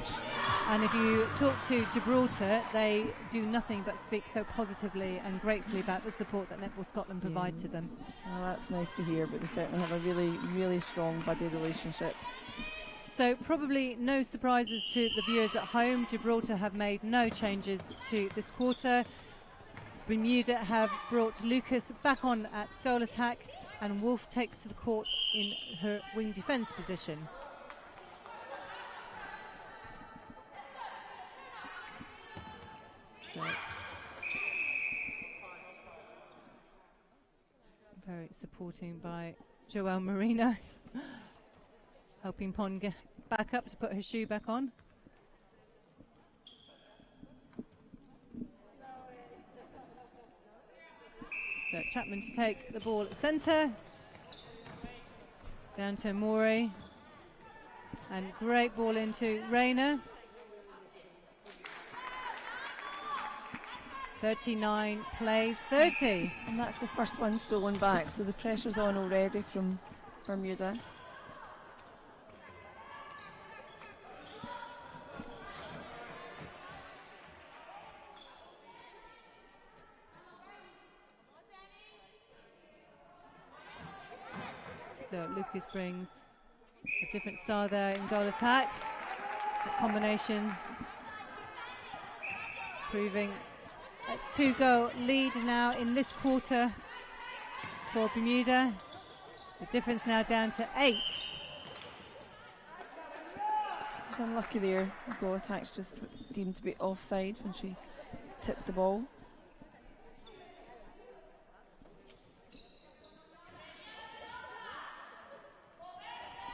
And if you talk to Gibraltar, they do nothing but speak so positively and gratefully about the support that Netball Scotland provide to them. Well, that's nice to hear, but we certainly have a really, really strong buddy relationship. So probably no surprises to the viewers at home. Gibraltar have made no changes to this quarter. Bermuda have brought Lucas back on at goal attack, and Wolf takes to the court in her wing defence position. So very supporting by Joelle Marino. Helping Pond get back up to put her shoe back on. So Chapman to take the ball at centre. Down to Morey. And great ball into Rayner. 39 plays 30. And that's the first one stolen back, so the pressure's on already from Bermuda. So Lucas brings a different style there in goal attack. That combination proving a 2-goal lead now in this quarter for Bermuda. The difference now down to 8. It's unlucky there. The goal attack's just deemed to be offside when she tipped the ball.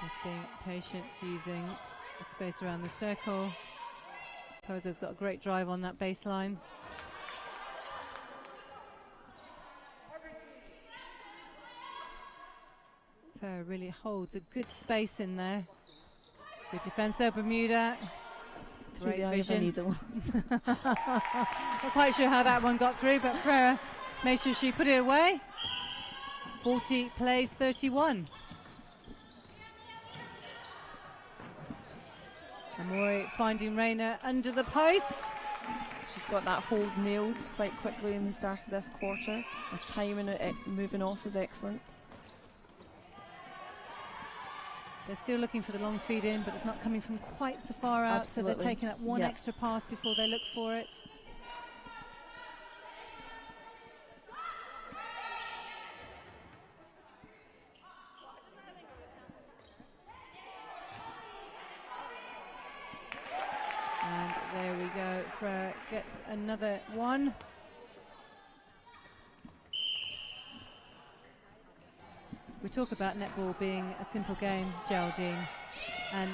Just being patient, using the space around the circle. Pozo's got a great drive on that baseline. Farah really holds a good space in there. Good defence though, Bermuda. Great vision. Not quite sure how that one got through, but Farah made sure she put it away. 40 plays 31. Amori finding Rayner under the post. She's got that hold nailed quite quickly in the start of this quarter. Her timing moving off is excellent. They're still looking for the long feed in, but it's not coming from quite so far out. Absolutely. So they're taking that one extra pass before they look for it. And there we go. Freya gets another one. We talk about netball being a simple game, Geraldine, and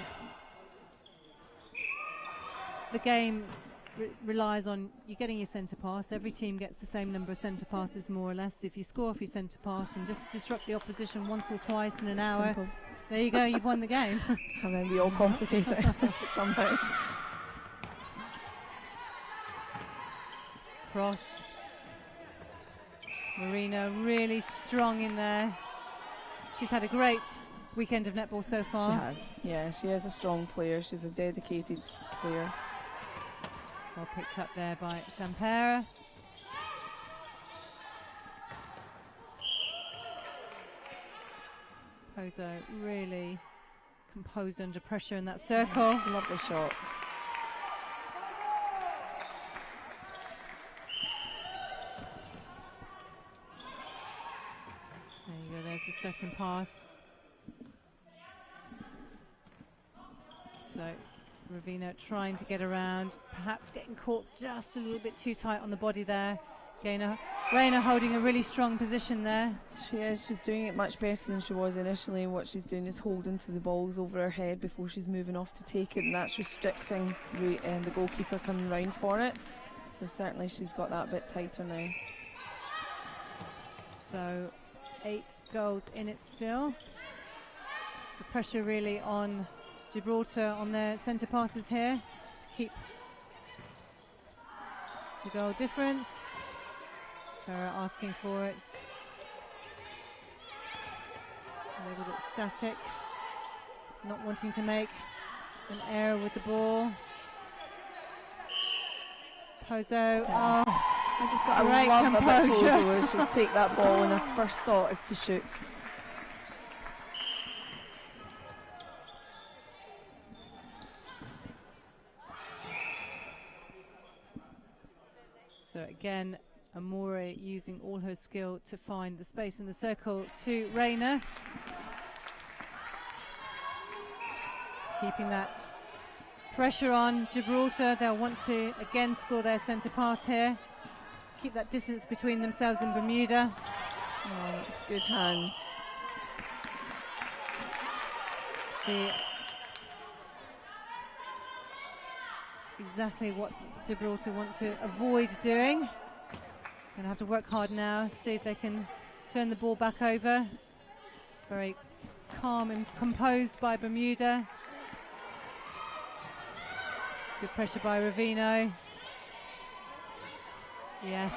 the game relies on you getting your centre pass. Every team gets the same number of centre passes, more or less. If you score off your centre pass and just disrupt the opposition once or twice in an hour, simple. There you go, you've won the game. And then we all complicate it somehow. Cross. Marino really strong in there. She's had a great weekend of netball so far. She has, yeah, she is a strong player. She's a dedicated player. Well picked up there by Sampera. Pozo really composed under pressure in that circle. Lovely shot. There you go, there's the second pass. So Ravina trying to get around, perhaps getting caught just a little bit too tight on the body there. Rayner holding a really strong position there. She is, she's doing it much better than she was initially. What she's doing is holding to the balls over her head before she's moving off to take it, and that's restricting the goalkeeper coming round for it. So certainly she's got that a bit tighter now. So 8 goals in it still. The pressure really on Gibraltar on their centre passes here to keep the goal difference. Farah asking for it. A little bit static. Not wanting to make an error with the ball. Pozo. Oh, I love about Pozo. She'll take that ball and her first thought is to shoot. So again, Amore using all her skill to find the space in the circle to Rayner. Keeping that pressure on Gibraltar. They'll want to again score their centre pass here. Keep that distance between themselves and Bermuda. Oh, it's good hands. See exactly what Gibraltar want to avoid doing. Going to have to work hard now, see if they can turn the ball back over. Very calm and composed by Bermuda. Good pressure by Ravino. Yes.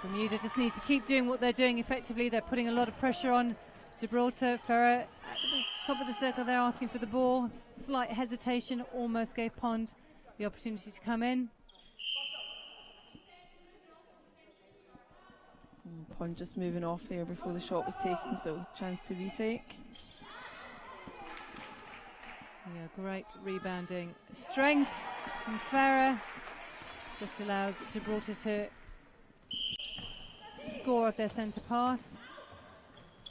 Bermuda just need to keep doing what they're doing effectively. They're putting a lot of pressure on Gibraltar. Farah at the top of the circle, they're asking for the ball. Slight hesitation, almost gave Pond the opportunity to come in. Pond just moving off there before the shot was taken, so chance to retake. Yeah, great rebounding strength from Farah. Just allows Gibraltar to score off their centre pass.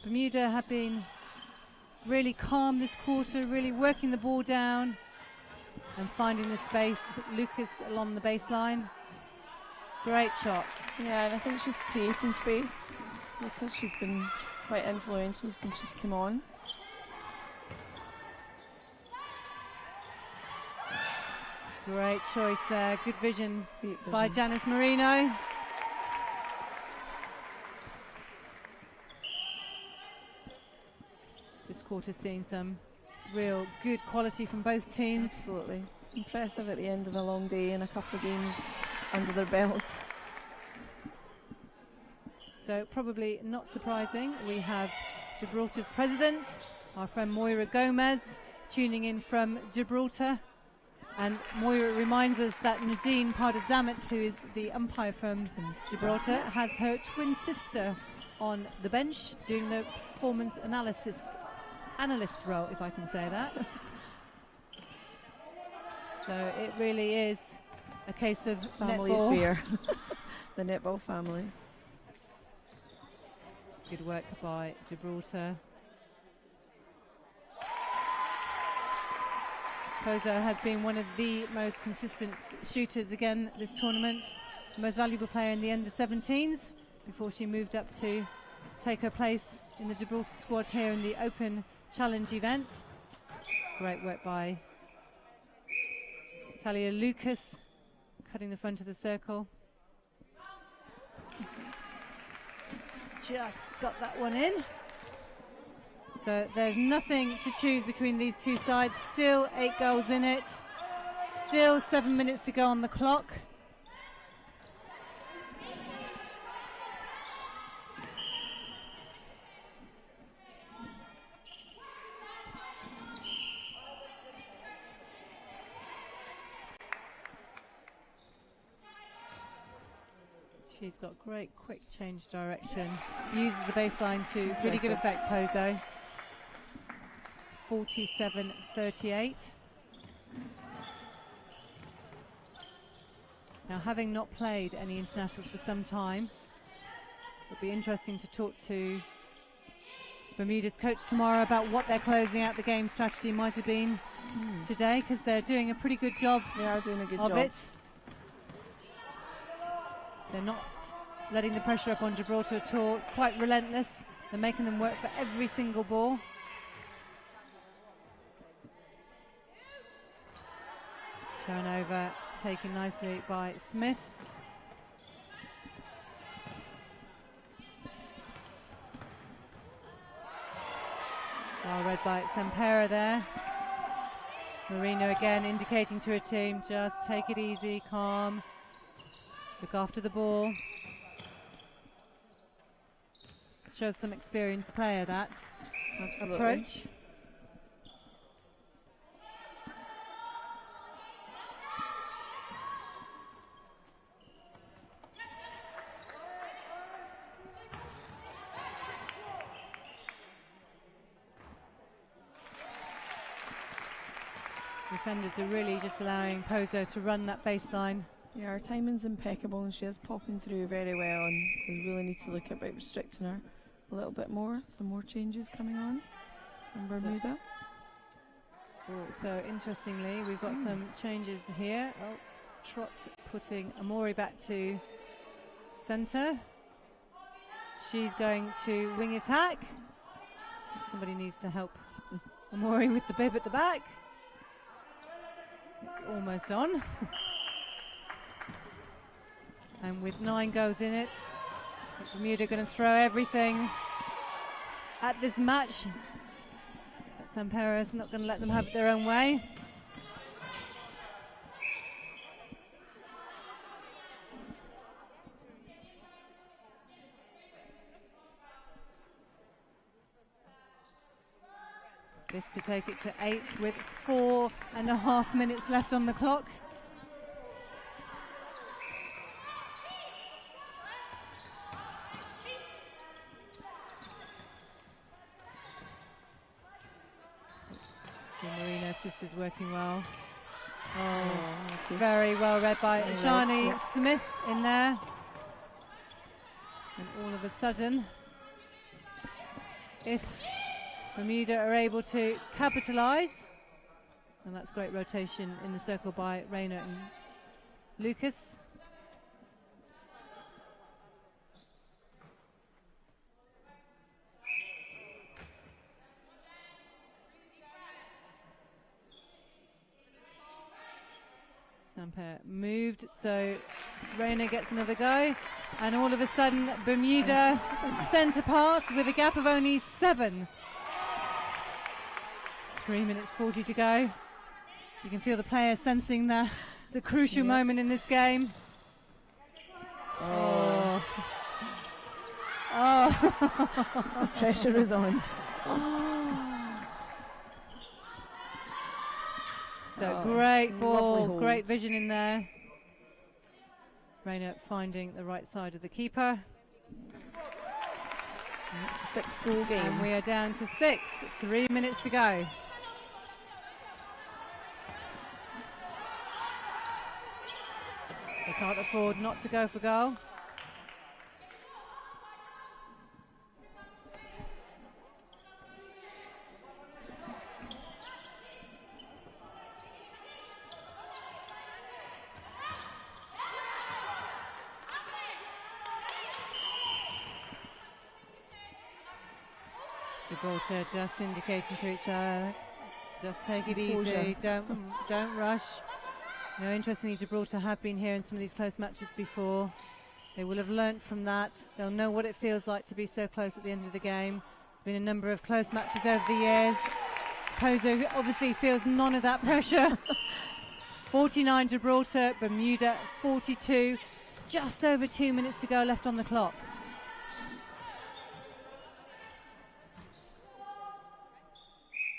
Bermuda have been really calm this quarter, really working the ball down and finding the space. Lucas along the baseline. Great shot. Yeah, and I think she's creating space because she's been quite influential since she's come on. Great choice there. Good vision, Great vision by Janice Marino. This quarter seeing some real good quality from both teams. Absolutely. It's impressive at the end of a long day and a couple of games under their belt. So probably not surprising, we have Gibraltar's president, our friend Moira Gomez, tuning in from Gibraltar. And Moira reminds us that Nadine Pardazamet, who is the umpire from Gibraltar, has her twin sister on the bench doing the performance analyst role, if I can say that. So it really is a case of family netball. affair. The netball family. Good work by Gibraltar. Pozo has been one of the most consistent shooters again this tournament. The most valuable player in the under-17s before she moved up to take her place in the Gibraltar squad here in the Open Challenge event. Great work by Talia Lucas, cutting the front of the circle. Just got that one in. So there's nothing to choose between these two sides. Still 8 goals in it. Still 7 minutes to go on the clock. She's got great quick change direction. Uses the baseline to pretty good effect, Pozo. 47-38. Now, having not played any internationals for some time, it'll be interesting to talk to Bermuda's coach tomorrow about what their closing out the game strategy might have been today, because they're doing a pretty good job. They are doing a good of job. it. They're not letting the pressure up on Gibraltar at all. It's quite relentless. They're making them work for every single ball. Turnover taken nicely by Smith. Well read by Sampera there. Marino again indicating to her team, just take it easy, calm. Look after the ball. Shows some experienced player, that Absolutely. approach. Defenders are really just allowing Pozo to run that baseline. Yeah, her timing's impeccable and she is popping through very well, and we really need to look about restricting her a little bit more. Some more changes coming on from Bermuda. So interestingly, we've got some changes here. Oh, Trott putting Amori back to centre. She's going to wing attack. Somebody needs to help Amori with the bib at the back. It's almost on. And with 9 goals in it, Bermuda going to throw everything at this match. But Sampera is not going to let them have it their own way. This to take it to 8 with 4.5 minutes left on the clock. Marino sisters working well. Oh, very well read by Shani Smith in there. And all of a sudden, if Bermuda are able to capitalise, and that's great rotation in the circle by Rayner and Lucas. Samper moved, so Rayner gets another go, and all of a sudden Bermuda centre pass with a gap of only 7. 3 minutes 40 to go. You can feel the players sensing that it's a crucial moment in this game. Oh. The pressure is on. So great ball, great vision in there. Rayner finding the right side of the keeper. And it's a 6-goal game. And we are down to 6, 3 minutes to go. They can't afford not to go for goal. Gibraltar just indicating to each other, just take it easy, don't rush. No, interestingly, Gibraltar have been here in some of these close matches before. They will have learnt from that. They'll know what it feels like to be so close at the end of the game. There's been a number of close matches over the years. Pozo obviously feels none of that pressure. 49 Gibraltar, Bermuda 42. Just over 2 minutes to go left on the clock.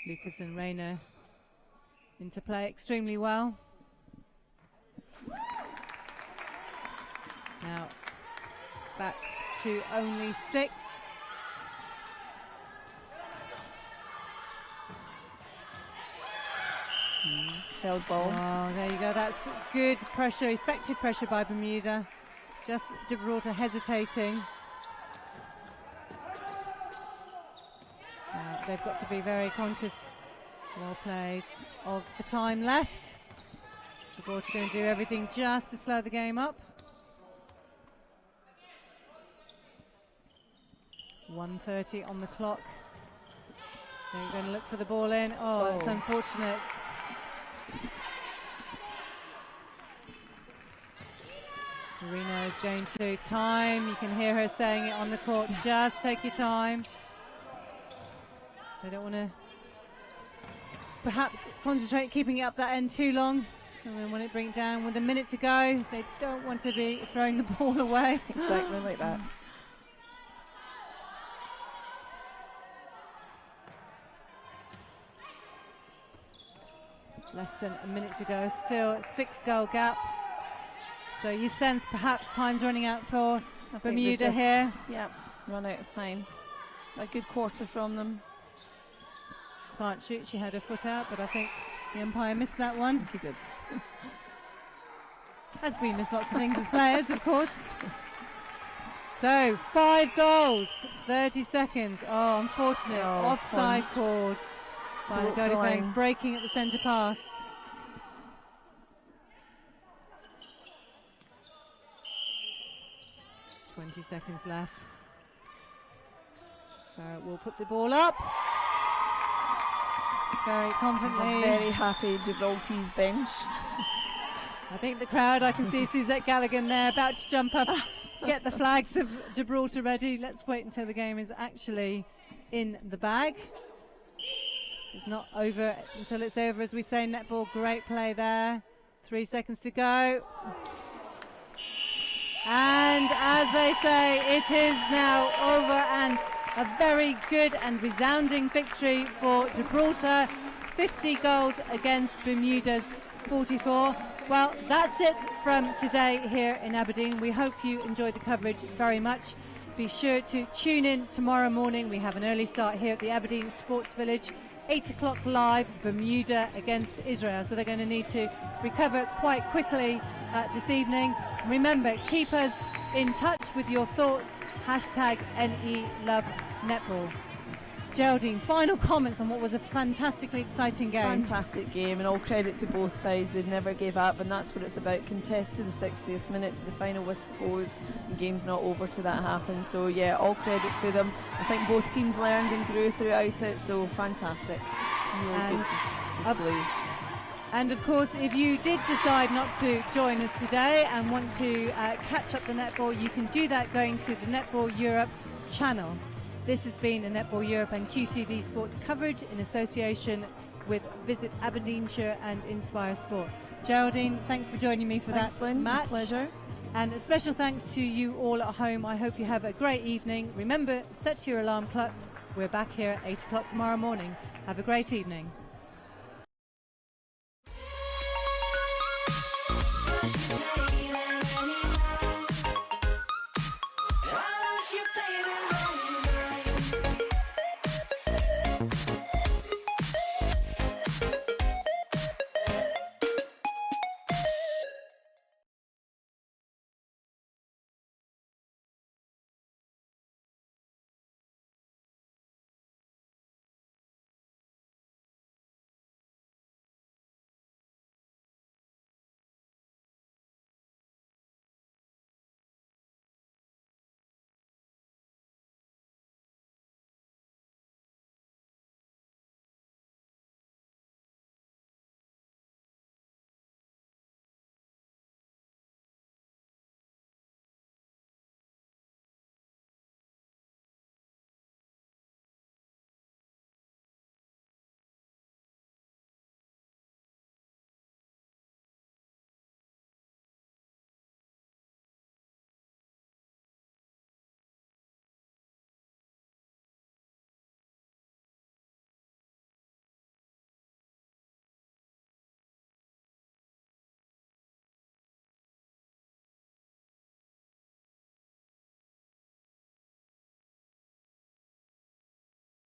Lucas and Rayner into play extremely well. Now back to only 6. Held ball. Oh, there you go. That's good pressure, effective pressure by Bermuda. Just Gibraltar hesitating. They've got to be very conscious, well played, of the time left. Gibraltar going to do everything just to slow the game up. 1:30 on the clock. They're going to look for the ball in. Oh, it's unfortunate. Marina is going to time. You can hear her saying it on the court. Just take your time. They don't want to perhaps concentrate keeping it up that end too long, and then when it brings it down with a minute to go, they don't want to be throwing the ball away. Exactly like that. Less than a minute to go, still a 6-goal gap. So you sense perhaps time's running out for Bermuda here. Yeah, run out of time. A good quarter from them. Can't shoot, she had her foot out, but I think the umpire missed that one. He did. As we miss lots of things as players, of course. So 5 goals, 30 seconds. Oh, unfortunate. Offside called by the goal defence, breaking at the centre pass. "20 seconds left. Barrett will put the ball up. Very confidently. Very happy Gibraltar's bench. I think the crowd, I can see Suzette Gallagher there about to jump up, get the flags of Gibraltar ready. Let's wait until the game is actually in the bag. It's not over until it's over, as we say. Netball, great play there. 3 seconds to go. And as they say, it is now over, and a very good and resounding victory for Gibraltar. 50 goals against Bermuda's 44. Well, that's it from today here in Aberdeen. We hope you enjoyed the coverage very much. Be sure to tune in tomorrow morning. We have an early start here at the Aberdeen Sports Village. 8 o'clock live, Bermuda against Israel. So they're going to need to recover quite quickly this evening. Remember, keep us in touch with your thoughts. #NE Love Netball. Geraldine, final comments on what was a fantastically exciting game. Fantastic game, and all credit to both sides. They never gave up, and that's what it's about. Contest to the 60th minute, to the final whistle goes, and game's not over till that happens. So yeah, all credit to them. I think both teams learned and grew throughout it, so fantastic. Really good display. And of course, if you did decide not to join us today and want to catch up the netball, you can do that going to the Netball Europe channel. This has been a Netball Europe and QTV Sports coverage in association with Visit Aberdeenshire and Inspire Sport. Geraldine, thanks for joining me for that Lynn, match. Pleasure. And a special thanks to you all at home. I hope you have a great evening. Remember, set your alarm clocks. We're back here at 8 o'clock tomorrow morning. Have a great evening. Touch me,